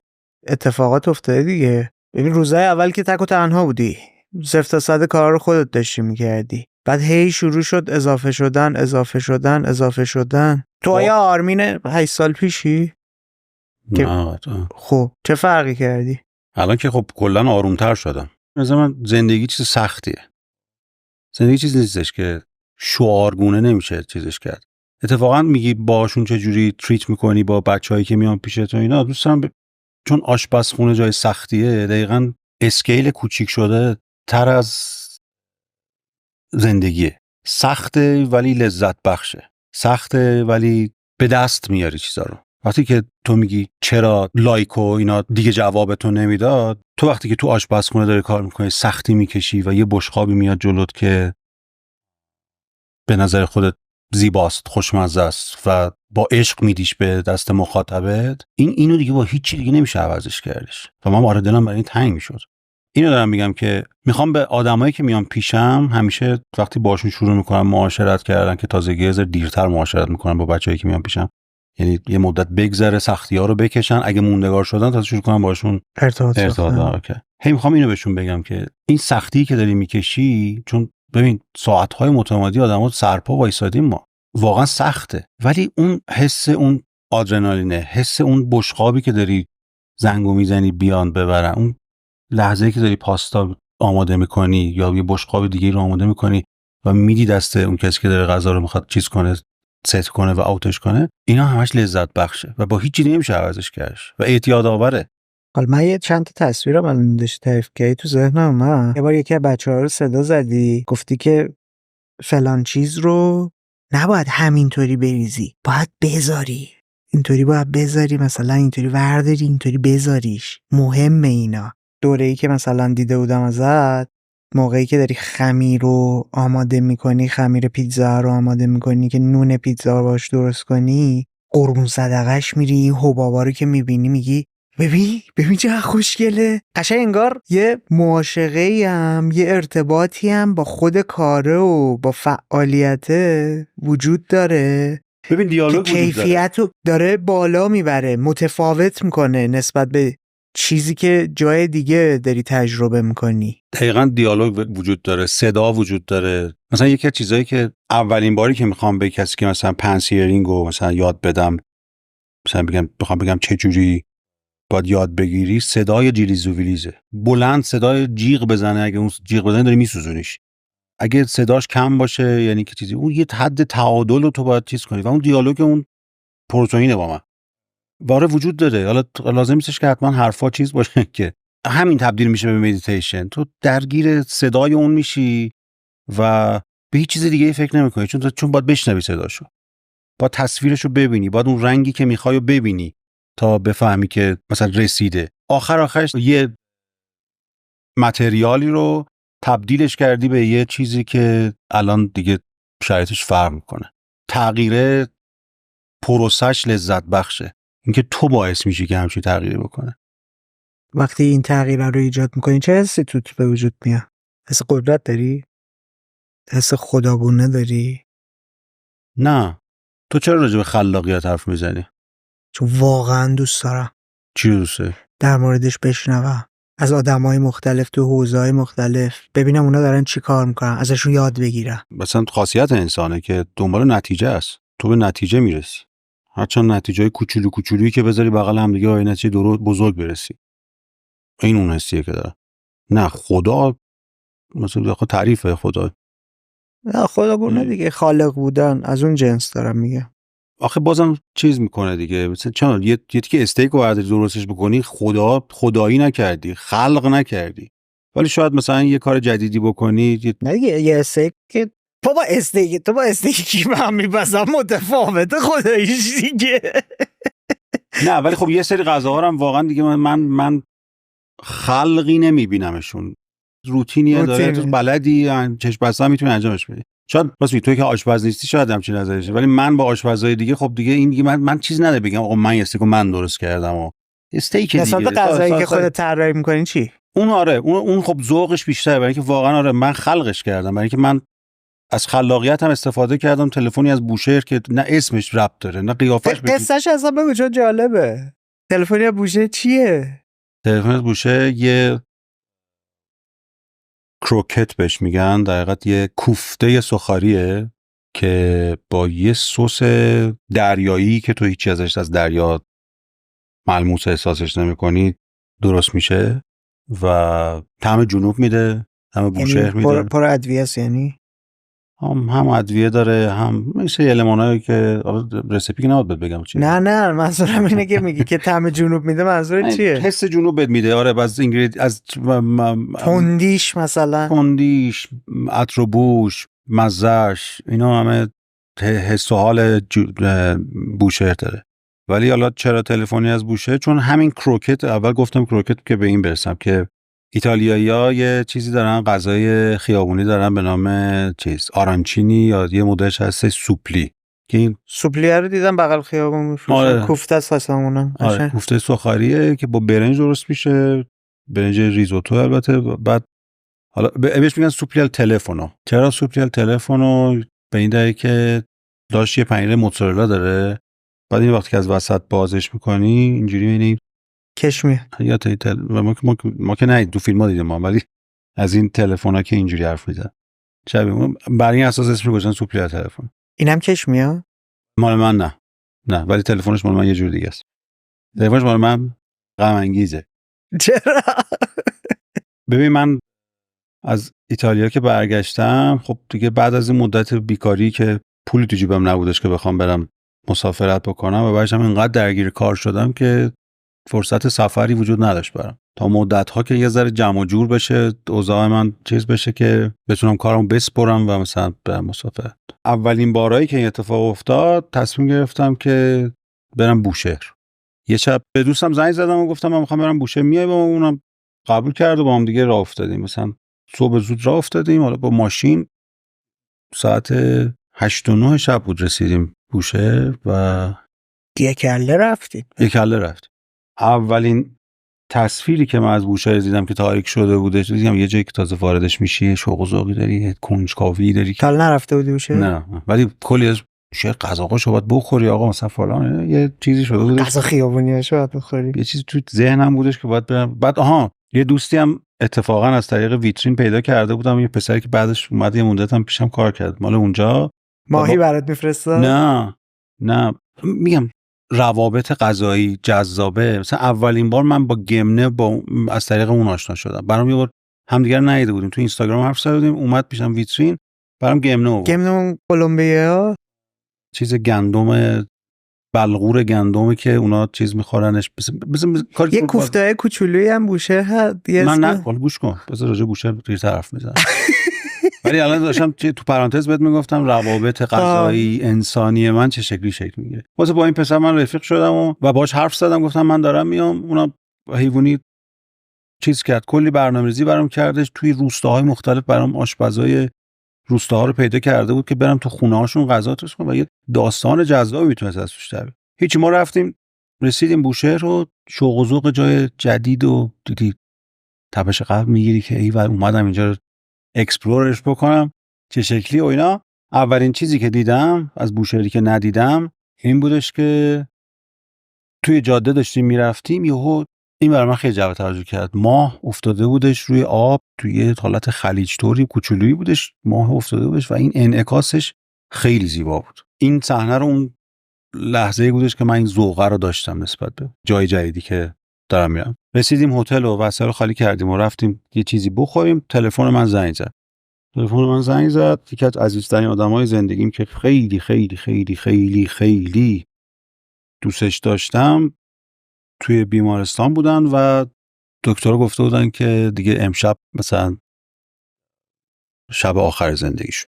اتفاقات افتاده دیگه. ببین روزای اول که تک و تنها بودی، 0 تا 100 کارا رو خودت داشتی میکردی، بعد هی شروع شد اضافه شدن. تو آیا آرمین 8 سال پیشی؟ نه خب چه فرقی کردی؟ الان که خب کلا آرومتر شدم. مثلا زندگی چیز سختیه، زندگی چیز نیستش که شعارگونه نمیشه چیزش کرد. اتفاقا میگی باشون چه جوری تریت میکنی با بچه‌هایی که میان پیشت و اینا، دوست دارم چون آشپزخونه جای سختیه، دقیقاً اسکیل کوچیک شده تر از زندگیه. سخته ولی لذت بخشه، سخته ولی به دست میاری چیزا رو. وقتی که تو میگی چرا لایک و اینا دیگه جوابتو نمیداد، تو وقتی که تو آشپزخونه داری کار میکنی سختی میکشی و یه بشقابی میاد جلوت که به نظر خودت زیباست، خوشمزه است و با عشق میدیش به دست مخاطبت، اینو دیگه با هیچ چی دیگه نمیشه عوضش کردش. و من آره دلم برای این تنگ میشد. اینو دارم میگم که میخوام به آدمایی که میان پیشم همیشه وقتی باشون شروع میکنم معاشرت کردن که تازگی از دیرتر معاشرت میکنم با بچه‌ای که میان پیشم، یعنی یه مدت بگذره سختی‌ها رو بکشن، اگه موندگار شدن تا شروع کنم باشون ارتباط برقرار. میخوام اینو بهشون بگم که این سختی که داری میکشی، چون ببین ساعت‌های متمادی آدم‌ها سرپا وایسادیم، ما واقعا سخته، ولی اون حس اون آدرنالینه، حس اون بشقابی که داری زنگو میزنی بیان ببرن، اون لحظه‌ای که داری پاستا آماده میکنی یا یه بشقاب دیگه رو آماده میکنی و میدی دست اون کسی که داره غذا رو میخواد چیز کنه، ست کنه و اوتش کنه، اینا همش لذت بخشه و با هیچ چیزی نمیشه عوضش کردش و اعتیاد آوره. حالا من یه چند تا تصویرم الان داشت تعریف کردی تو ذهنم من. یه بار یکی از بچه‌ها رو صدا زدی، گفتی که فلان چیز رو نباید همینطوری بریزی، باید بذاری، اینطوری باید بذاری، مثلا اینطوری ورداری، اینطوری بذاریش، مهمه اینا. دوره‌ای که مثلا دیده بودم ازت، موقعی که داری خمیر رو آماده میکنی، خمیر پیتزا رو آماده میکنی که نون پیتزا رو باش درست کنی، قربون صدقش میری، این حبابا رو که میبینی میگی ببین چقدر خوشگله. قشنگ انگار یه معاشقه‌ای هم، یه ارتباطی هم با خود کاره و با فعالیته وجود داره. ببین دیالوگ که کیفیت رو داره بالا میبره، متفاوت میکنه نسبت به چیزی که جای دیگه داری تجربه میکنی. دقیقاً دیالوگ وجود داره، صدا وجود داره. مثلا یکی از چیزایی که اولین باری که میخوام به کسی که مثلا پنسیرینگ رو مثلا یاد بدم، مثلا بخوام بگم چه جوری باید یاد بگیری، صدای جیلیز و ویلیزه. بلند صدای جیغ بزنه، اگه اون جیغ بزنه داری میسوزونیش. اگه صداش کم باشه یعنی که چیزی، اون یه حد تعادل رو تو باید چیز کنی و اون دیالوگ اون پروتئینه با من واره وجود داره. حالا لازم نیستش که حتما حرفا چیز باشه که همین تبدیل میشه به مدیتیشن. تو درگیر صدای اون میشی و به هیچ چیز دیگه فکر نمی‌کنی، چون باید بشنوی صداشو، باید تصویرشو ببینی، باید اون رنگی که میخوای رو ببینی تا بفهمی که مثلا رسیده. آخرش یه متریالی رو تبدیلش کردی به یه چیزی که الان دیگه شرایطش فرق میکنه. تغییر پروسش لذت بخشه، اینکه تو باعث میشی که همچین تغییری بکنه. وقتی این تغییر رو ایجاد میکنی چه حسی تو به وجود میاد؟ حس قدرت داری؟ حس خداگونه داری؟ نه. تو چرا راجع به خلاقیت حرف میزنی؟ چون واقعا دوست دارم. چی دوست داری؟ در موردش بشنوم از آدمای مختلف تو حوزه‌های مختلف، ببینم اونا دارن چی کار میکنن، ازشون یاد بگیرم. مثلا خاصیت انسانه که دنبال نتیجه است. تو به نتیجه میرسی، هرچند نتیجه کوچولویی که بذاری بغل هم دیگه آینه چه درست بزرگ برسی. این اون حسیه که داره. نه خدا مثلا خود تعریف خدا، نه خداگونه دیگه، خالق بودن از اون جنس دارم میگم. آخه بازم چیز میکنه دیگه. مثلا چون یه تیکه استیک رو برداری درستش بکنی، خدایی نکردی، خلق نکردی. ولی شاید مثلا یه کار جدیدی بکنی. نه دیگه یه استیک که تو با استیک کی من میپسم متفاوته خداییش دیگه. نه ولی خب یه سری غذاها هم واقعا دیگه من خلقی نمیبینمشون. روتینیه داره، تو بلدی، چشم بسته میتونی انجامش بدی. شاید واسه توی که آشپز نیستی شاید همچین نظرشه، ولی من با آشپزای دیگه خب دیگه این دیگه من چیز نده بگم آقا من استیکو من درست کردم و استیک دیگه. مثلا غذایی که خودت طراحی می‌کنی چی؟ اون آره اون خب ذوقش بیشتره، برای اینکه واقعا آره من خلقش کردم، برای اینکه من از خلاقیت هم استفاده کردم. تلفنی از بوشهر که نه اسمش ربط داره نه قیافش. قصهش اصلا بگو چون جالبه. تلفنی از بوشهر چیه؟ تلفن از بوشهر یه کروکت بهش میگن، در حقیقت یه کوفته سوخاریه که با یه سس دریایی که تو هیچی ازش از دریا ملموس احساسش نمی‌کنی درست میشه و طعم جنوب میده، طعم بوشهر میده. پر ادویه است یعنی؟ هم ادویه داره، هم مثل المانایی که رسیپی که نباید بگم چیه. نه منظورم اینه که میگی که طعم جنوب میده، منظور چیه؟ حس جنوب بهت میده. آره از از تندیش مثلا، تندیش، عطر و بوش، مزهش اینا همه حس و حال بوشهر داره. ولی حالا چرا تلفنی از بوشهر؟ چون همین کروکت، اول گفتم کروکت که به این برسم که ایتالیایی‌ها یه چیزی دارن، غذای خیابونی دارن به نام آرانچینی یا یه مدلش هست سوپلی که این سوپلی رو دیدم بغل خیابون میفروشن. آره. کوفته است اصلا. آره کوفته سوخاریه که با برنج درست میشه، برنج ریزوتو البته. بعد حالا بهش میگن سوپلی تلفونو. چرا سوپلی تلفونو؟ به این دلیل که داشت یه پنیر موتزارلا داره، بعد این وقتی که از وسط بازش میکنی اینجوری میبینی کش میاد. یا ما که نه تو فیلم‌ها دیدیم ما، ولی از این تلفن‌ها که اینجوری حرف میزنن شبیه برای این اساس اسمش گذاشتن سوپلی تلفن. اینم کش میاد؟ مال من نه ولی تلفنش مال من یه جور دیگه است. تلفنش مال من غم انگیزه. چرا؟ ببین من از ایتالیا که برگشتم، خب دیگه بعد از این مدت بیکاری که پولی تو جیبم نبودش که بخوام برم مسافرت بکنم و بعدش هم اینقدر درگیر کار شدم که فرصت سفری وجود نداشت برام تا مدت‌ها که یه ذره جمع و جور بشه، اوضاع من چیز بشه که بتونم کارمو بسپرم و مثلا برم مسافرت. اولین بارایی که این اتفاق افتاد تصمیم گرفتم که برم بوشهر. یه شب به دوستم زنگ زدم و گفتم من می‌خوام برم بوشهر، میای با ما؟ اونم قبول کرد و با هم دیگه راه افتادیم. مثلا صبح زود راه افتادیم، حالا با ماشین ساعت 8 و 9 شب بود رسیدیم بوشهر و یک کله رفتید. اولین تصویری که من از بوشهر دیدم که تاریک شده بوده، دیدم یه جایی که تازه واردش میشی شوق و ذوقی داری، کنجکاوی داری. تا نرفته بودی بوشهر؟ نه ولی کلی از بوشهر غذاهاشو باید بخوری آقا، مثلا فلان یه چیزی شده بود، غذا خیابونیاشو باید بخوری. یه چیزی تو ذهنم بودش که باید برم. بعد یه دوستی هم اتفاقا از طریق ویترین پیدا کرده بودم، یه پسری که بعدش اومد یه مدت هم پیشم کار کرد مال اونجا. ماهی برات میفرستاد؟ نه میگم روابط غذایی جذابه. مثلا اولین بار من با گمنه از طریق اون آشنا شدم. برام یه بار همدیگر ندیده بودیم، تو اینستاگرام حرف زدیم، اومد پیشم ویترین، برام گمنه آورد. گمنه کلمبیا، چیز گندم، بلغور گندمی که اونا چیز میخورنش، مثلا یه کوفته کوچولویی هم بوشهر هست. من نه گوش کن، بذار راجع بوشهر دیر طرف میزنم. ولی الان داشتم تو پرانتز بهت میگفتم روابط غذایی انسانی من چه شکل میگیره. واسه با این پسر من رفیق شدم و باهاش حرف زدم، گفتم من دارم میام. اونا حیوانی چیز کرد، کلی برنامه‌ریزی برام کردش، توی روستاهای مختلف برام آشپزای روستاها رو پیدا کرده بود که برم تو خونه‌هاشون غذا درست کنم و یه داستان جذابی میتونست از توش در بیاد. هیچی، ما رفتیم رسیدیم بوشهر و شوق و ذوق جای جدید و دیدی تپش قلب میگیری که ایول اومدم اینجا اکسپلورش بکنم چه شکلی و اینا. اولین چیزی که دیدم از بوشهری که ندیدم این بودش که توی جاده داشتیم میرفتیم، یهو این برای من خیلی جلب توجه کرد. ماه افتاده بودش روی آب، توی حالت خلیج طوری کوچولویی بودش، ماه افتاده بودش و این انعکاسش خیلی زیبا بود. این صحنه رو اون لحظه‌ای بودش که من این ذوقه رو داشتم نسبت به جای جدیدی که دارم میرم. رسیدیم هتل و وسایل رو خالی کردیم و رفتیم یه چیزی بخوریم. تلفن من زنگ زد. یکی از عزیزترین آدمای زندگیم که خیلی خیلی خیلی خیلی خیلی دوستش داشتم توی بیمارستان بودن و دکترها گفته بودن که دیگه امشب مثلا شب آخر زندگیش.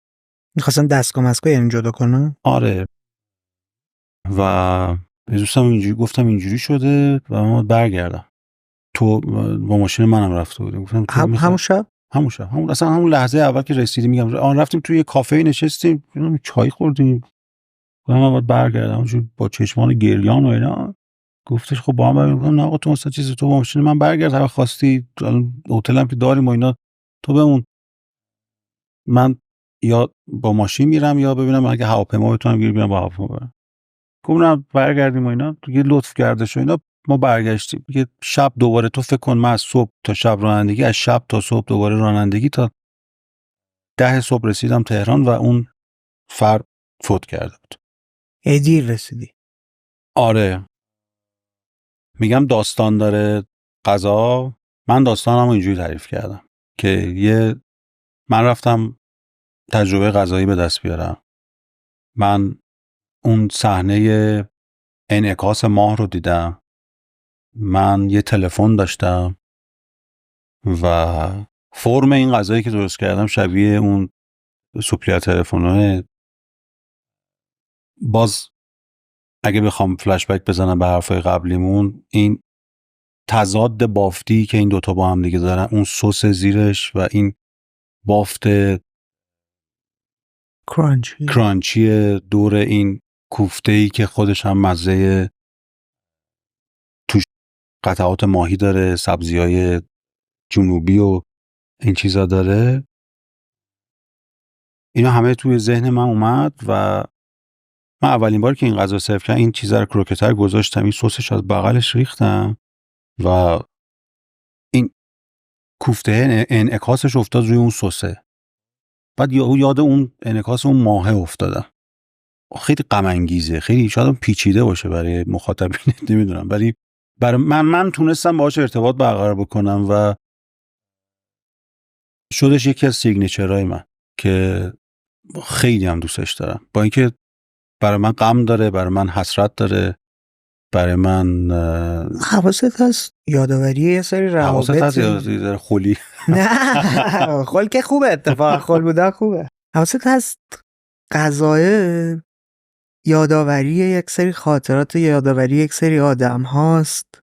می‌خواستن دستگاه یعنی جدا کنن. آره. و دوستم اینجوری گفتم اینجوری شده و ما برگردم. تو با ماشین منم رفته بودیم. گفتم همون لحظه اول که رسیدیم میگم رفتیم توی یه کافه نشستیم، چای خوردیم. من باید برگردم اونجوری با چشمان گریان و اینا. گفتش خب با هم برگردم. نه آقا تو مثلا چیزی تو با ماشین من برگرد، هر خواستی هتلم که داریم و اینا تو بمون. من یا با ماشین میرم یا ببینم اگه هواپیما بتونم گیر بیام با هواپیما برم. گفتم برگردیم و اینا. دیگه لطف کردش و اینا. ما برگشتیم دیگه. شب دوباره تو فکر کن من از صبح تا شب رانندگی، از شب تا صبح دوباره رانندگی، تا 10 صبح رسیدم تهران و اون فرد فوت کرده بود. دیر رسیدی. آره میگم داستان داره قضا. من داستانمو اینجوری تعریف کردم که من رفتم تجربه قضایی به دست بیارم. من اون صحنه انعکاس ماه رو دیدم. من یه تلفن داشتم و فرم این غذایی که درست کردم شبیه اون سوپلیر تلفن‌های. باز اگه بخوام فلش بک بزنم به حرفای قبلیمون، این تضاد بافتی که این دوتا با هم دیگه دارن، اون سس زیرش و این بافت کرانچی دور این کوفته‌ای که خودش هم مزه توش قطعات ماهی داره، سبزی‌های جنوبی و این چیزا داره، اینا همه توی ذهن من اومد و من اولین بار که این غذا سرو کردم این چیزا رو کروکتر گذاشتم، این سسش از بغلش ریختم و این کوفته انعکاسش افتاد روی اون سسه. بعد یاد اون انعکاس اون ماهه افتادم. خیلی غم انگیزه، خیلی شاید پیچیده باشه برای مخاطبین نمیدونم، ولی برای من تونستم باهاش ارتباط برقرار بکنم و شدش یکی از سیگنیچرهای من که خیلی هم دوستش دارم. با اینکه برای من غم داره، برای من حسرت داره، برای من حواست هست یادآوری یه سری روابط. حواست هست یادآوری داره خولی. نه خول که خوبه، اتفاق خول بودن خوبه. حواست هست غذای یادآوری یک سری خاطرات، یادآوری یک سری آدم هاست.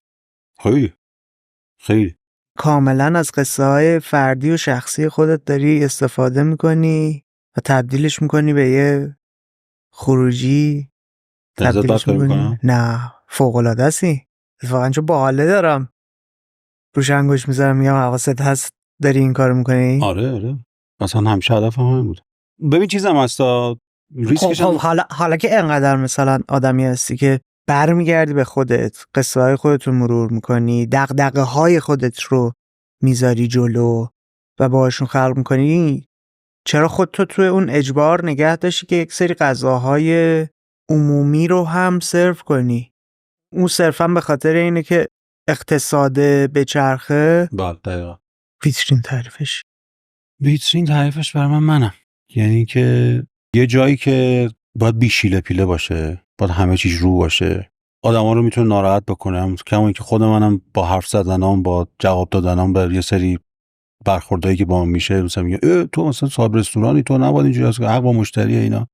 خیلی کاملا از قصه های فردی و شخصی خودت داری استفاده میکنی و تبدیلش میکنی به یه خروجی. تبدیلش میکنی؟ نه فوق‌العاده هستی اتفاقا، چون باحاله دارم روش انگوش میذارم میگم حواست هست داری این کارو میکنی. آره مثلا همیشه هدفم همین بود. ببین چیزم هستا ریسکش حالا که انقدر مثلا آدمی هستی که برمیگردی به خودت، قصه های خودت رو مرور میکنی، دغدغه های خودت رو میذاری جلو و باهاشون خلق میکنی، چرا خودتو توی اون اجبار نگه داشتی که یک سری غذاهای عمومی رو هم سرو کنی؟ اون صرفا به خاطر اینه که اقتصاد بچرخه. بله دقیقا. ویترین تعریفش برای منم، یعنی که یه جایی که باید بی شیله پیله باشه، باید همه چیز رو باشه، آدما رو میتونه ناراحت بکنه، کما اینکه خود منم با حرف زدنام، با جواب دادنام به یه سری برخوردایی که با من میشه، مثلا میگه تو مثلا صاحب رستورانی، تو نباید اینجوری هست، حق با مشتریه، اینا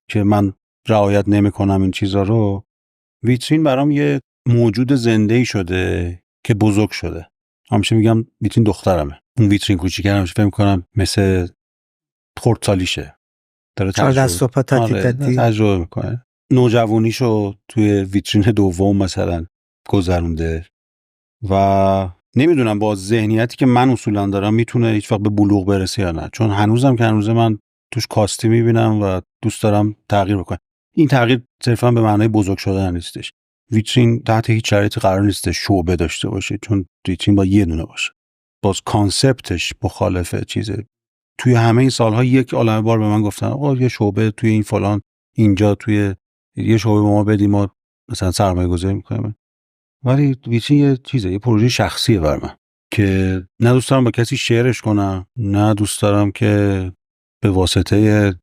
که من رعایت نمیکنم این چیزا رو. ویترین برام یه موجود زنده‌ای شده که بزرگ شده. همیشه میگم ویترین دخترمه. اون ویترین کوچیکه همیشه فکر می‌کنم مثل خردسالیشه، داره تجربه میکنه. نوجوانیشو توی ویترین دوم مثلا گذرونده و نمیدونم با ذهنیتی که من اصولا دارم میتونه هیچ وقت به بلوغ برسه یا نه، چون هنوزم که هنوز من توش کاستی میبینم و دوست دارم تغییر بکنم. این تغییر صرفا به معنای بزرگ شدن نیستش. ویترین تحت هیچ شرایطی قرار نیست شعبه داشته باشه، چون ویترین با یه دونه باشه. باز کانسپتش مخالفه چیزه. توی همه این سالها یک عالمه بار به من گفتن آقا یه شعبه توی این فلان اینجا توی یه شعبه ما بدیم، ما مثلا سرمایه گذاری میکنیم، ولی ویترین یه چیزه، یه پروژه شخصیه بر من که نه دوست دارم با کسی شیرش کنم، نه دوست دارم که به واسطه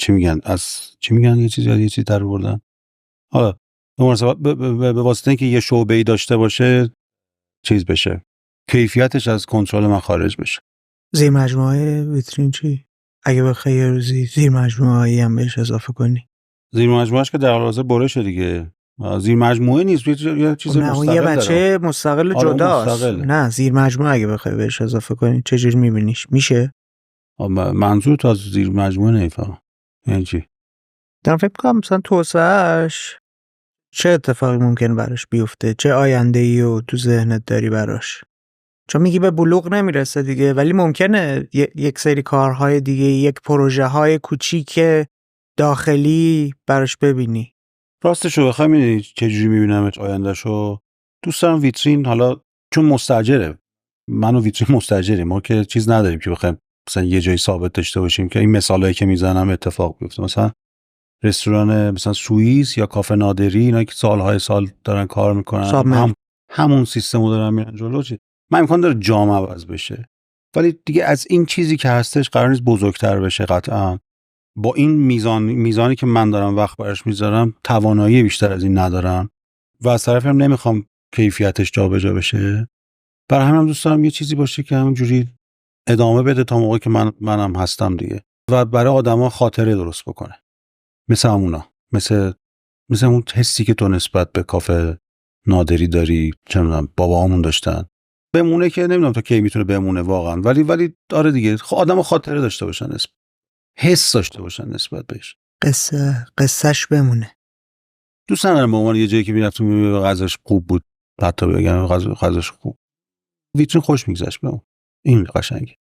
چی میگن یه چیزی در آوردن، حالا به واسطه اینکه یه شعبه‌ای داشته باشه چیز بشه، کیفیتش از کنترل من خارج بشه. زیر مجموعه ویترین چی؟ اگه بخوای یه روزی زیر مجموعه‌ای هم بهش اضافه کنی؟ زیر مجموعهش که در حال حاضر برشه دیگه. زیر مجموعه نیست، یه چیز مستقل. یه بچه مستقل جداست. نه زیر مجموعه اگه بخوای بهش اضافه کنی چه جوری می‌بینیش؟ میشه؟ منظور تو از زیر مجموعه نمیفهمم. یعنی چی؟ دارم فکر می‌کنم مثلا توسعه‌اش چه اتفاقی ممکنه براش بیفته؟ چه آینده‌ای رو تو ذهنت داری براش؟ چون میگی به بلوغ نمیرسه دیگه، ولی ممکنه یک سری کارهای دیگه، یک پروژه های کوچیک داخلی براش ببینی. راستشو بخوام می‌بینی چجوری می‌بینمش آیندهشو. دوست دارم ویترین، حالا چون مستاجره، من و ویترین مستاجریم، ما که چیز نداریم که بخوایم مثلا یه جایی ثابت داشته باشیم که این مثالایی که میزنم اتفاق بیفته. مثلا رستوران مثلا سوئیس یا کافه نادری، اینا که سالهای سال دارن کار میکنن، همون سیستمو دارن میرن جلو. من امکان داره جام عوض بشه، ولی دیگه از این چیزی که هستش قرار نیست بزرگتر بشه قطعا. با این میزانی که من دارم وقت براش میذارم توانایی بیشتر از این ندارم و از طرفی هم نمیخوام کیفیتش جابجا بشه. برای همین دوست دارم یه چیزی باشه که همونجوری ادامه بده تا موقعی که منم هستم دیگه. و برای آدما خاطره درست بکنه. مثل همونا، مثل اون حسی که تو نسبت به کافه نادری داری، چه میدونم باباهامون داشتن، بمونه که نمیدونم تا کی میتونه بمونه واقعا، ولی آره دیگه آدما خاطره داشته باشن، حس داشته باشن نسبت بهش، قصهش بمونه. دوست ندارم به عنوان یه جایی که میرفتم میبینم غذاش خوب بود حتی بگم غذاش خوب، ویترین خوش میگذشت بهمون، این قشنگه.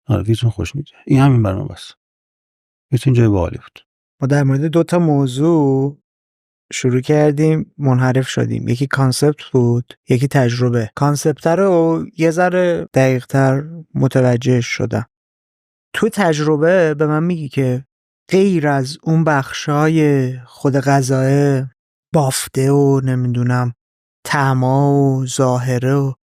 آره ویترین خوش میگذشت، این همین برام بس. ویترین جای باحالی بود. ما در مورد 2 موضوع شروع کردیم، منحرف شدیم. یکی کانسپت بود، یکی تجربه. کانسپت رو یه ذره دقیق‌تر متوجه شدم. تو تجربه به من میگی که غیر از اون بخشای خود غذاه بافته و نمیدونم طعما و ظاهره و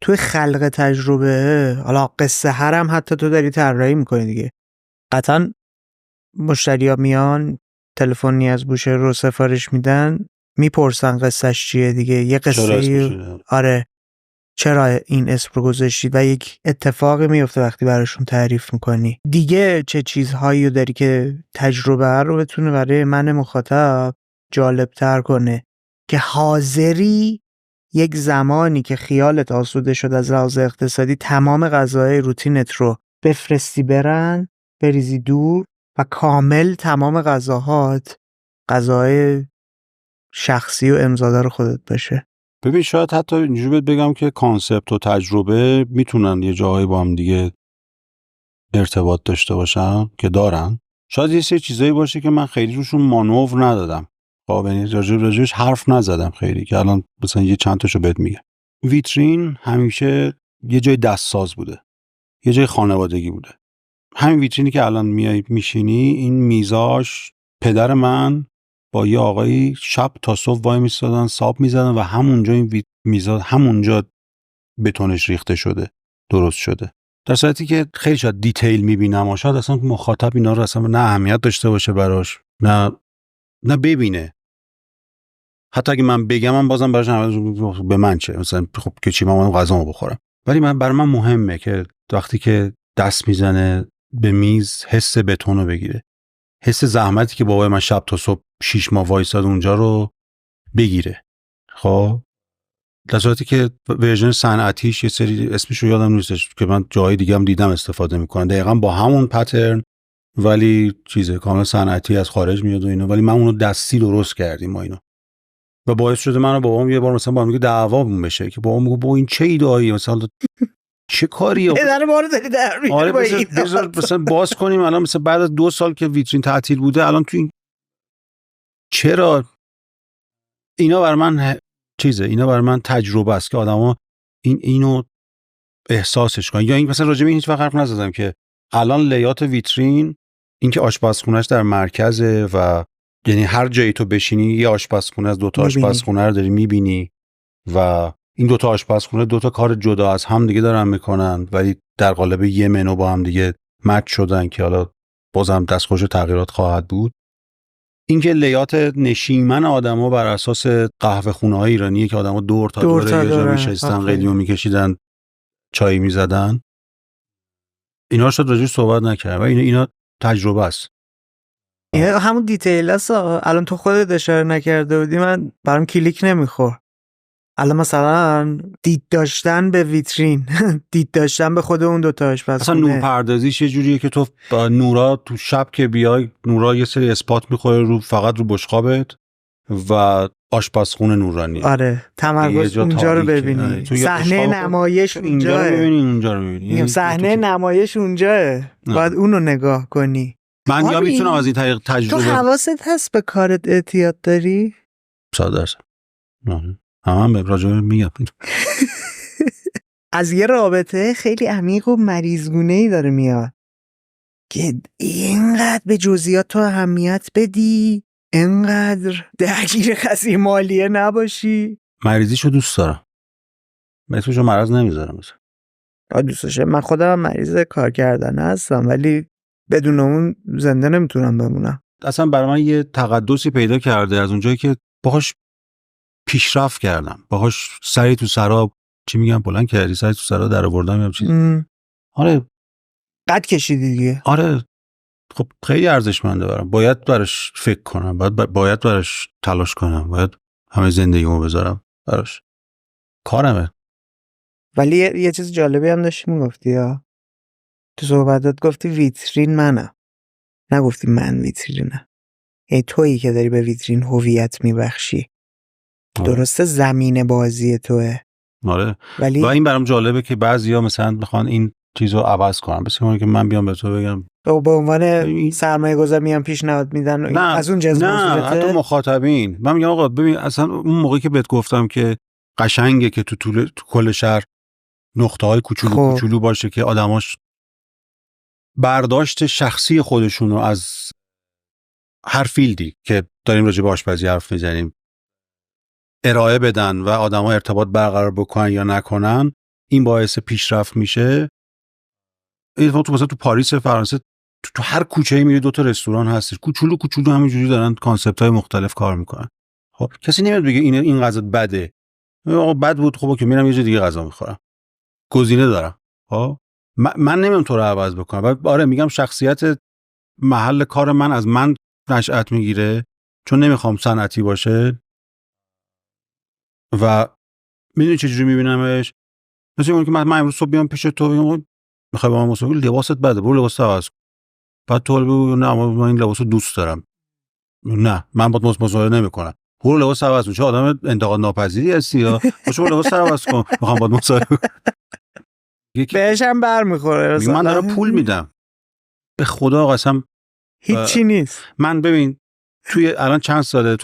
توی خلق تجربه، حالا قصه هرم حتی تو داری طراحی میکنی دیگه، قطعا مشتریا میان تلفنی از بوشه رو سفارش میدن، میپرسن قصهش چیه دیگه، یه قصه. آره چرا این اسم رو گذاشتی و یک اتفاقی میفته وقتی براشون تعریف میکنی دیگه. چه چیزهایی رو داری که تجربه رو بتونه برای من مخاطب جالب تر کنه که حاضری یک زمانی که خیالت آسوده شد از لحاظ اقتصادی تمام غذاهای روتینت رو بفرستی برن، بریزی دور و کامل تمام غذاهای شخصی و امضادار خودت باشه. ببین شاید حتی اینجوری بهت بگم که کانسپت و تجربه میتونن یه جاهایی با هم دیگه ارتباط داشته باشن که دارن. شاید یه سری چیزایی باشه که من خیلی روشون مانور ندادم، خب یعنی راجعش حرف نزدم خیلی، که الان مثلا یه چند تاشو بهت میگم. ویترین همیشه یه جای دستساز بوده، یه جای خانوادگی بوده. همین ویترینی که الان میای میشینی، این میزاش پدر من با یه آقایی شب تا صبح وای میستادن ساب میزدن و همونجا این میزا همونجا بتونش ریخته شده، درست شده. در صورتی که خیلی شاید دیتیل میبینم و شاید اصلا مخاطب اینا رو اصلا نه اهمیت داشته باشه براش، نه ببینه. حتی اگه من بگم من بازم براش به من چه، مثلا خب که چی، من غذامو بخورم. ولی برای من مهمه که وقتی که دست میزنه به میز حس بتونو بگیره، حس زحمتی که بابای من شب تا صبح 6 ماه وایساد اونجا رو بگیره. خب در صورتی که ورژن صنعتیش یه سری اسمش رو یادم نیستش که من جای دیگه هم دیدم استفاده میکنن دقیقاً با همون پترن، ولی چیزه کاملا صنعتی از خارج میاد و اینا، ولی من اونو دستی درست کردیم ما اینو و باعث شده من و بابام یه بار مثلا با هم دیگه دعوامون بشه که بابام میگه با این چه ایده‌ای، مثلا چه کاریه پدر ما رو داری در میاری. آره بذار مثلا باز کنیم الان، مثلا بعد از 2 سال که ویترین تعطیل بوده الان تو این چرا اینا بر من چیزه، اینا بر من تجربه است که آدما اینو احساسش کنن. یا این مثلا راجع به این هیچ وقت حرف نزدم که الان لیات ویترین این که آشپزخونه‌اش در مرکزه و یعنی هر جایی تو بشینی یه آشپزخونه از 2 تا آشپزخونه رو داری می‌بینی و این 2 تا آشپزخونه 2 تا کار جدا از هم دیگه دارن میکنن ولی در قالب یه منو با هم دیگه مچ شدن که حالا بازم دستخوش تغییرات خواهد بود. اینکه لیات نشیمن آدما بر اساس قهوه خونه‌های ایرانیه که آدما دور تا دور یه جا میشستن، قلیون میکشیدن، چای میزدن. اینا شد راجعش صحبت نکردم و اینا تجربه است. همون دیتیل است. الان تو خودت اشاره نکرده بودی من برام کلیک نمیخور. الان مثلا دید داشتن به ویترین دید داشتن به خود اون 2 تا آشپزخونه، اصلا نور پردازیش یه جوریه که تو نورا تو شب که بیای نورا یه سری اسپات میخوره رو فقط رو بشقابت و آشپزخونه نورانی. آره تمرکز اونجا رو ببینی، صحنه نمایش اونجا رو ببینی، اونجا رو ببینی، صحنه نمیایش اونجاه، باید اونو نگاه کنی. من یا میتونم از این طریق تجربه. تو حواست هست به کارت احتیاط داری؟ 100%. هم به راجع میگم. از یه رابطه خیلی عمیق و مریضگونه‌ای داره میاد که اینقدر به جزئیات تو اهمیت بدی، اینقدر درگیر قضیه مالیه نباشی. مریضیشو دوست دارم، اسمشو مرض نمیذارم مثلا. دوستشه، من خودم مریض کار کردن هستم ولی بدون اون زنده نمیتونم بمونم. اصلا برای من یه تقدسی پیدا کرده از اونجایی که باهاش پیشرفت کردم، باهاش سری تو سرا چی میگم بلند کردی، سری تو سرا در آوردم یا چیز. آره قد کشیدی دیگه. آره خب خیلی ارزشمنده برام. باید براش فکر کنم، باید براش تلاش کنم، باید همه زندگیمو بذارم براش. کارمه. ولی یه چیز جالبی هم داشتی میگفتی یا تو صحبتات گفتی ویترین منم، نگفتی من ویترینم. یعنی تویی که داری به ویترین هویت میبخشی. درسته زمین بازی توه. آره. ولی و این برام جالبه که بعضیا مثلا میخوان این چیزو عوض کنن، مثل اون که من بیام به تو بگم به عنوان سرمایه گذار میان پیشنهاد میدن نه، از اون جنس نه حتی موضوعته. مخاطبین. من میگم آقا ببین اصلا اون موقعی که بهت گفتم که قشنگه که تو کل شهر نقطه‌های کوچولو خب. کوچولو باشه که آدماش برداشت شخصی خودشونو از هر فیلدی که داریم راجع به آشپزی حرف میزنیم ارائه بدن و آدما ارتباط برقرار بکنن یا نکنن، این باعث پیشرفت میشه. این تو مثلا تو پاریس فرانسه تو هر کوچه‌ای میری 2 تا رستوران هستش، کوچولو کوچولو همینجوری دارن کانسپت‌های مختلف کار میکنن. خب کسی نمیاد بگه این غذا بده. آقا بد بود، خب که میرم یه جای دیگه غذا میخورم، گزینه دارم. خب من نمیام تو رو عوض بکنم. و آره میگم شخصیت محل کار من از من نشأت میگیره، چون نمیخوام صنعتی باشه. و میدونی چجوری میبینمش؟ مثل اون که من امروز صبح بیام پیش تو بگم میخوای با من مصاحبه، لباست بده، برو لباس عوض کن. بعد تو بگو نه من این لباسو دوست دارم، نه من با مصاحبه نمیکنم، برو لباس عوض کن. چه آدم انتقاد ناپذیری هستی یا باشه برو لباس عوض کن، میخوام با مصاحبه. بهش هم برمیخوره. من دارم پول میدم، به خدا قسم هیچی نیست. من ببین توی الان چند ساله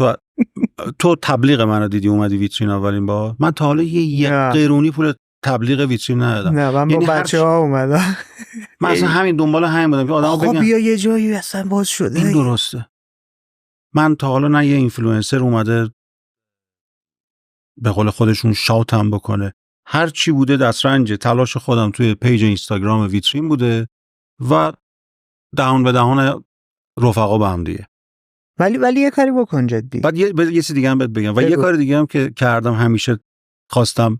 تو تبلیغ منو دیدی اومدی ویترین اولین بار؟ من تا حالا یه قیرونی پول تبلیغ ویترین ندادم. نه من با بچه‌ها اومدم. من اصلا همین دنبال همین بودم که آدم‌ها بگن بیا یه جایی اصلا باز شده. این درسته. من تا حالا نه یه اینفلوئنسر اومده به قول خودشون شاتم بکنه. هر چی بوده دسترنج تلاش خودم توی پیج اینستاگرام ویترین بوده و دهان به دهان رفقا با هم دیگه. ولی یه کاری بکن جدی. بعد یه چیز دیگه هم بهت بگم و یه کار دیگه هم که کردم، همیشه خواستم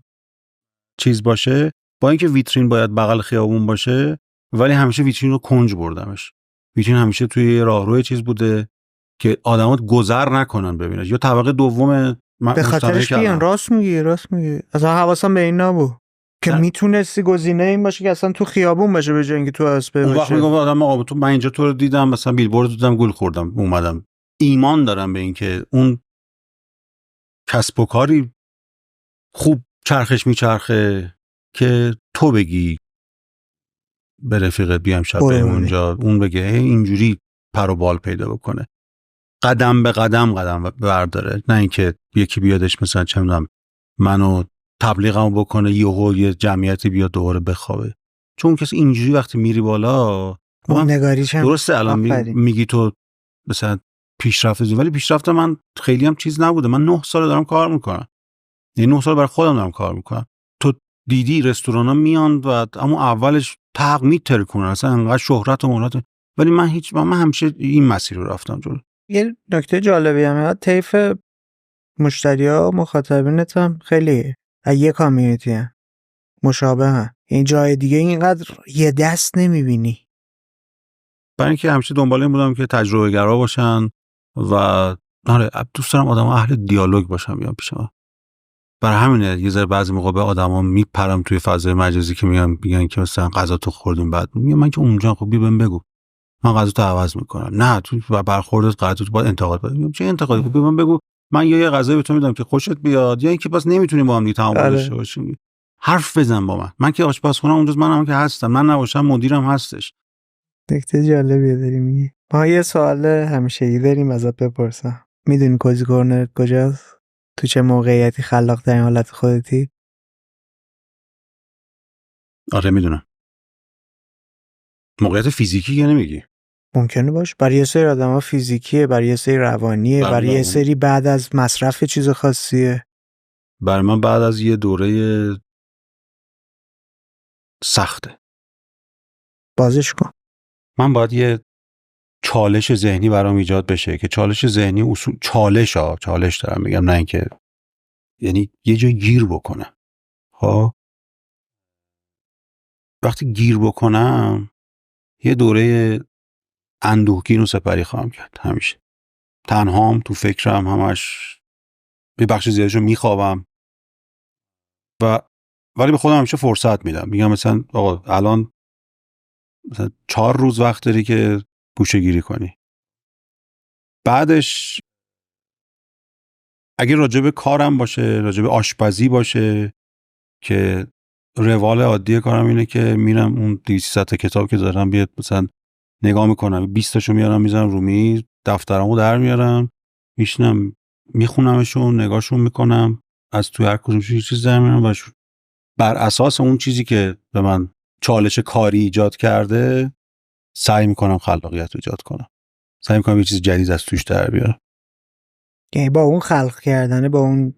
چیز باشه، با اینکه ویترین باید بغل خیابون باشه ولی همیشه ویترین رو کنج بردمش. ویترین همیشه توی راهروی چیز بوده که آدمات گذر نکنن ببینن، یا طبقه دوم. به خاطرش بیان. راست میگی اصلا حواسم به این نبود که میتونستی گزینه این باشه که اصلا تو خیابون باشه به جای اینکه تو اسپه باشه. اون وقت میگم آدم آقا تو من اینجا تو رو دیدم مثلا بیلبورد دیدم گول خوردم اومدم. ایمان دارم به این که اون کسب و کاری خوب چرخش میچرخه که تو بگی به رفیقت بیام شب بریم اونجا، اون بگه اینجوری پر و بال پیدا بکنه، قدم به قدم برداره، نه اینکه یکی بیادش مثلا چه میدونم منو تبلیغمو بکنه یه جمعیتی بیاد دوباره بخوابه. چون کسی اینجوری وقتی میری بالا درسته الان میگی تو مثلا پیشرفت زی، ولی پیشرفت من خیلی هم چیز نبوده. من 9 سال دارم کار میکنم، یعنی 9 سال برای خودم دارم کار میکنم. تو دیدی رستورانا میان و اما اولش تق میترکونن اصلا انقدر شهرت و منات، ولی من همیشه این مسیر رو رفتم جلو. یه نکته جالبی هم طیف مشتریا مخاطبینت هم خیلی یه کامیونیتی هم مشابه هم. این جای دیگه اینقدر یه دست نمیبینی. برای اینکه همیشه دنبال این بودم که تجربه گرا باشن و آره دوست دارم آدم ها اهل دیالوگ باشن بیان پیش من. برای همینه یه ذره بعضی موقع به آدما میپرم توی فضای مجازی که میگن که مثلا غذا تو خوردیم، بعد میگم من که اونجا خب بهم بگو من غذا تو عوض میکنم. نه تو برخوردت غلط، تو باید انتقاد بدی. میگم چه انتقادی؟ خب بهم بگو، من یا یه غذایی به تو میدم که خوشت بیاد یا اینکه بس نمیتونیم با هم دیگه تعامل داشته باشیم. حرف بزن با من که آشپزخونه اونجاست، منم که هستم، من نباشم مدیرم هستش. نکته جالبیه داری میگی. ما یه سوال همیشگی داریم ازت بپرسم. میدونی کوزی کورنر کجاست؟ تو چه موقعیتی خلاق ترین حالت خودتی؟ آره میدونم. موقعیت فیزیکی که نمیگی؟ ممکنه باشه. برای یه سری آدم‌ها فیزیکیه، برای یه سری روانیه، برای یه سری بعد از مصرف چیز خاصیه. برای من بعد از یه دوره سخته. بازش کن. من باید یه چالش ذهنی برام ایجاد بشه که چالش ذهنی اصول چالش دارم میگم، نه اینکه یعنی یه جای گیر بکنم. ها وقتی گیر بکنم یه دوره اندوهگین رو سپری خواهم کرد همیشه. تنهام تو فکرم، همش یه بخش زیادشو میخوابم ولی به خودم همیشه فرصت میدم. میگم مثلا آقا الان مثلا 4 روز وقت داری که گوشه گیری کنی. بعدش اگه راجب کارم باشه، راجب آشپزی باشه که روال عادی کارم اینه که میرم اون 200 تا کتاب که دارم بیاد مثلا نگاه میکنم، 20 تاشو میارم میذارم رو میز، دفترامو در میارم، میشینم میخونمشون، نگاهشون میکنم، از تو هر کدومش یه چیز در میارم و بر اساس اون چیزی که به من چالش کاری ایجاد کرده سعی میکنم خلاقیت رو ایجاد کنم، سعی میکنم یه چیز جدید از توش در بیارم. یعنی با اون خلق کردنه، با اون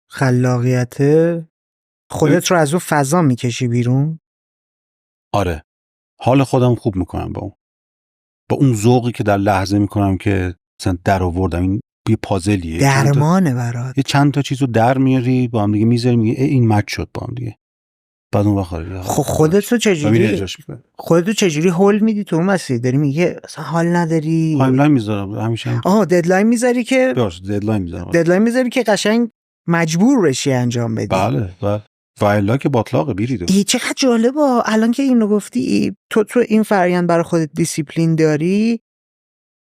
خلاقیت خودت رو از اون فضا میکشی بیرون. آره، حال خودم خوب میکنم با اون ذوقی که در لحظه میکنم که مثلا در آوردم. این یه پازلیه، درمانه برات. یه چند تا چیزو در میاری با هم دیگه میذاری، میگه این مچ شد با هم دیگه. بعد اون وقت خودت رو چجوری هول میدی تو اون مسیر؟ داری میگه اصلا حال نداری، تایملاین میذارم همیشه. ددلاین میذاری که ددلاین میذاری که قشنگ مجبور بشی انجام بدی. بله و الا که باطلاق بیریدو. چقدر جالبه الان که اینو گفتی. تو این فرآیند برای خودت دیسیپلین داری.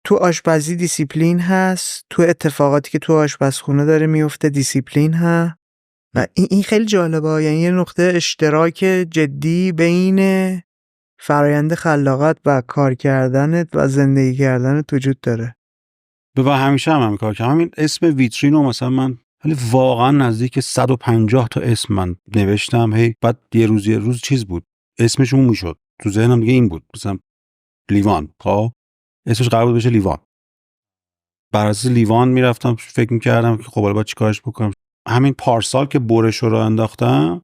تو آشپزی دیسیپلین هست، تو اتفاقاتی که تو آشپزخونه داره میفته دیسیپلین هست و این خیلی جالبه. یعنی یه نقطه اشتراک جدی بین فرآیند خلاقت و کار کردنت و زندگی کردنت وجود داره. و همیشه هم کار کردم. همین اسم ویترینو مثلا من ولی واقعا نزدیک 150 تا اسم من نوشتم. هی بعد یه روز چیز بود اسمش اون میشد تو ذهنم دیگه، این بود مثلا لیوان. خب اسمش قرار بود بشه لیوان. بر اساس لیوان میرفتم فکر میکردم که خب باید چیکارش بکنم. همین پارسال که برش رو انداختم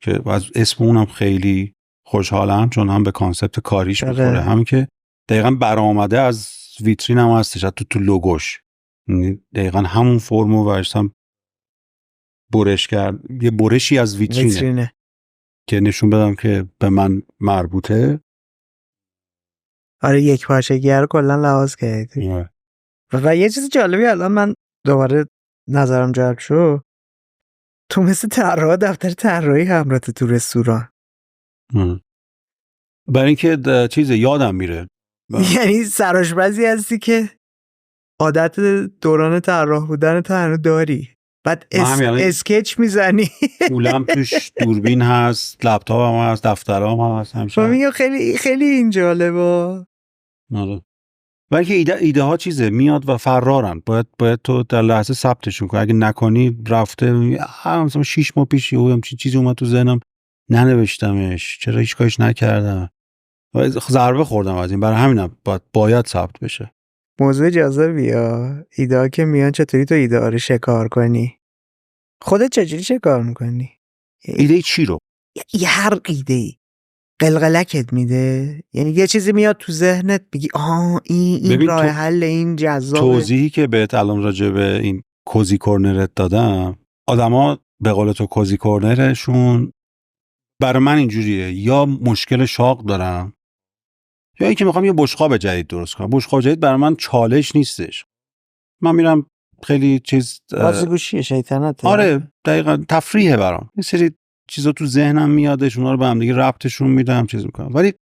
که از اسم اونم خیلی خوشحالم چون هم به کانسپت کاریش میخوره، همین که دقیقاً برآمده از ویترین هم هستش، حتی تو لوگوش دقیقاً همون فرمو ورشتم برش کرد، یه برشی از ویترینه که نشون بدم که به من مربوطه. آره، یک پارچگی رو کلا لحاظ کردی. و یه چیز جالبی الان من دوباره نظرم جلب شد. تو مثل طراح دفتر طراحی همراهت تو رستوران. برای اینکه چیز یادم میره. یعنی سرآشپزی هستی که عادت دوران طراح بودن تو هنوز داری. بعد اسکچ میزنی. اولم توش دوربین هست، لپتاپ هم هست، دفترام هم هست همیشه. میگم خیلی خیلی این جالبه. ولی که ایده ها چیزه میاد و فرارن. باید تو در لحظه ثبتشون کنی. اگه نکنی رفته مثلا 6 ماه پیش یه چیزی اومد تو ذهنم ننوشتمش، چرا هیچ کارش نکردم. ضربه خوردم از این. برای همینم باید ثبت بشه. موضوع جذابیه. ایده ها که میان چطوری تو ایده ها رو شکار کنی؟ خودت چجوری شکار میکنی؟ ایده چی رو؟ هر ایده‌ای قلقلکت میده. یعنی یه چیزی میاد تو ذهنت میگی این راه حل، این جذابه. توضیحی که بهت الان راجع به این کوزی کورنرت دادم، آدما به قول تو کوزی کورنرشون برای من اینجوریه، یا مشکل شاق دارم یا اینکه میخوام یه بشقاب جدید درست کنم. بشقاب جدید برای من چالش نیستش. من میرم خیلی چیز بازیگوشی شیطنته. آره دقیقاً تفریحه برام. یه سری چیزا تو ذهنم میادش، اونا رو به هم دیگه ربطشون میدم، چیز میکنم. ولی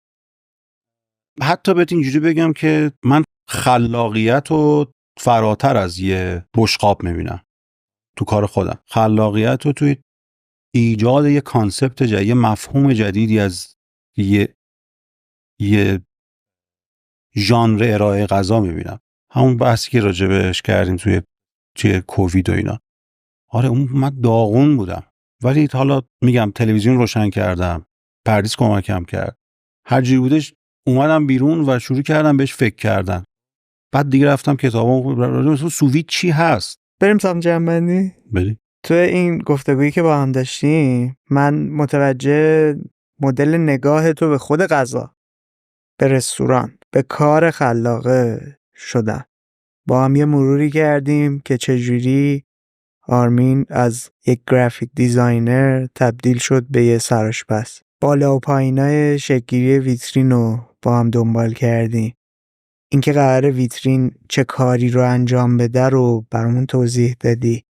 حتی بهت اینجوری بگم که من خلاقیت رو فراتر از یه بشقاب میبینم تو کار خودم. خلاقیت رو توی ایجاد یه کانسپت جدید، یه مفهوم جدیدی از یه ژانر ارائه غذا میبینم. همون بحثی که راجبش کردیم توی کووید و اینا. آره اون من داغون بودم، ولی حالا میگم تلویزیون روشن کردم، پردیس کمکم کرد، هر جوری بودش اومدم بیرون و شروع کردم بهش فکر کردن. بعد دیگه رفتم کتابام سووید چی هست. بریم سام جنبندی. بریم. تو این گفتگویی که با هم داشتیم من متوجه مدل نگاه تو به خود غذا، به رستوران، به کار خلاقه شدم. با هم یه مروری کردیم که چجوری آرمین از یک گرافیک دیزاینر تبدیل شد به یه سرآشپز. بالا و پایینای شکل‌گیری ویترین رو با هم دنبال کردیم. اینکه قرار ویترین چه کاری رو انجام بده رو برامون توضیح دادی.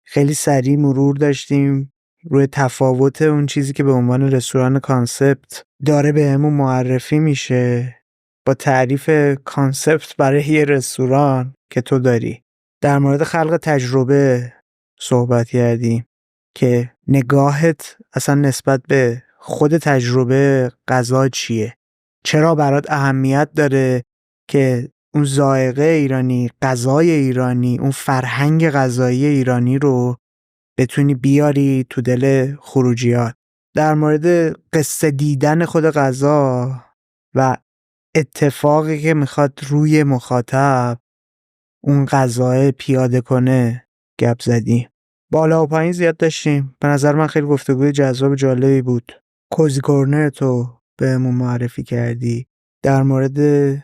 خیلی سریع مرور داشتیم روی تفاوت اون چیزی که به عنوان رستوران کانسپت داره بهمون معرفی میشه با تعریف کانسپت برای یه رستوران که تو داری. در مورد خلق تجربه صحبت کردیم که نگاهت اصلا نسبت به خود تجربه غذا چیه؟ چرا برات اهمیت داره که اون ذائقه ایرانی، غذای ایرانی، اون فرهنگ غذایی ایرانی رو بتونی بیاری تو دل خروجیات؟ در مورد قصه دیدن خود غذا و اتفاقی که میخواد روی مخاطب اون غذا پیاده کنه گپ زدیم. بالا و پایین زیاد داشتیم. به نظر من خیلی گفتگوی جذاب جالبی بود. کوزی کورنر تو بهمون معرفی کردی. در مورد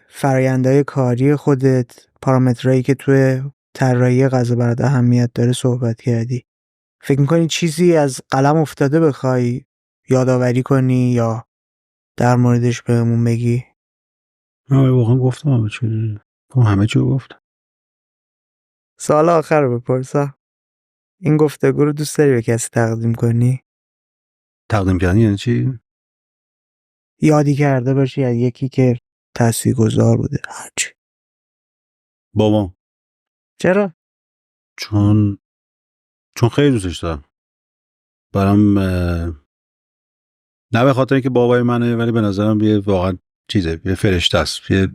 فرآیندهای کاری خودت، پارامترایی که توی طراحی غذا برات اهمیت داره صحبت کردی. فکر می‌کنی چیزی از قلم افتاده بخوای یادآوری کنی یا در موردش بهمون بگی؟ واقعا گفتم همه چی گفتم. سوال آخر رو بپرسم. این گفتگو رو دوست داری به کسی تقدیم کنی؟ تقدیم کردن یعنی چی؟ یادی کرده باشی از یکی که تاثیرگذار بوده. هرچی. بابام. چرا؟ چون خیلی دوستش دارم. برام نه به خاطر اینکه بابای منه، ولی به نظرم یه واقعا چیزه، یه فرشته است، یه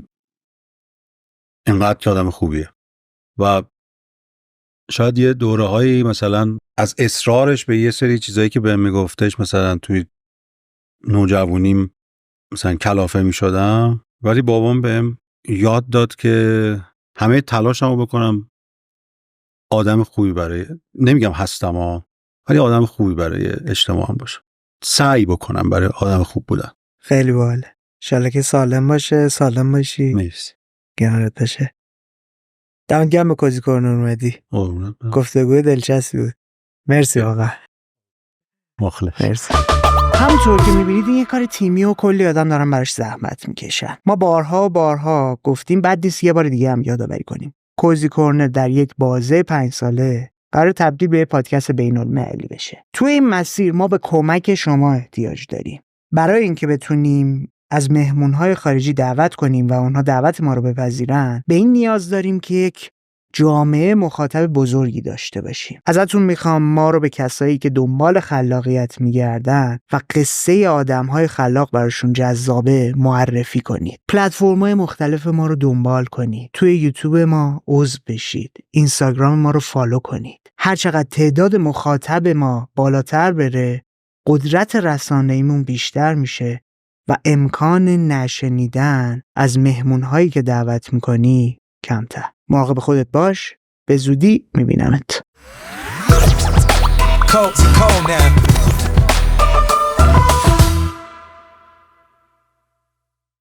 اینقدر که آدم خوبیه و شاید یه دوره‌هایی مثلا از اصرارش به یه سری چیزایی که بهم میگفتش مثلا توی نوجوانیم مثلا کلافه میشدم، ولی بابام بهم یاد داد که همه تلاشمو بکنم آدم خوبی برای، نمیگم هستم ولی آدم خوبی برای اجتماعم باشم، سعی بکنم برای آدم خوب بودن. خیلی باحاله. ان شاءالله که سالم باشه، سالم باشی. مرسی. گرانت باشه. دمت گرم به کوزی کورنر اومدی. گفتگوی دلچسبی بود. مرسی آقا. مخلص. مرسی. همونطور که میبینید این یه کار تیمی و کلی آدم دارن براش زحمت میکشن. ما بارها گفتیم بعد نیست یه بار دیگه هم یادآوری کنیم. کوزی کورنر در یک بازه 5 ساله قرار تبدیل به پادکست بین‌المللی بشه. توی این مسیر ما به کمک شما احتیاج داریم. برای اینکه بتونیم از مهمونهای خارجی دعوت کنیم و اونها دعوت ما رو بپذیرن، به این نیاز داریم که یک جامعه مخاطب بزرگی داشته باشیم. ازتون میخوام ما رو به کسایی که دنبال خلاقیت میگردن و قصه آدمهای خلاق براشون جذابه معرفی کنید. پلتفرم‌های مختلف ما رو دنبال کنید. توی یوتیوب ما عضو بشید. اینستاگرام ما رو فالو کنید. هر چقدر تعداد مخاطب ما بالاتر بره، قدرت رسانه‌ایمون بیشتر میشه و امکان نشنیدن از مهمونهایی که دعوت میکنی کمتر. مراقب خودت باش. به زودی میبینمت.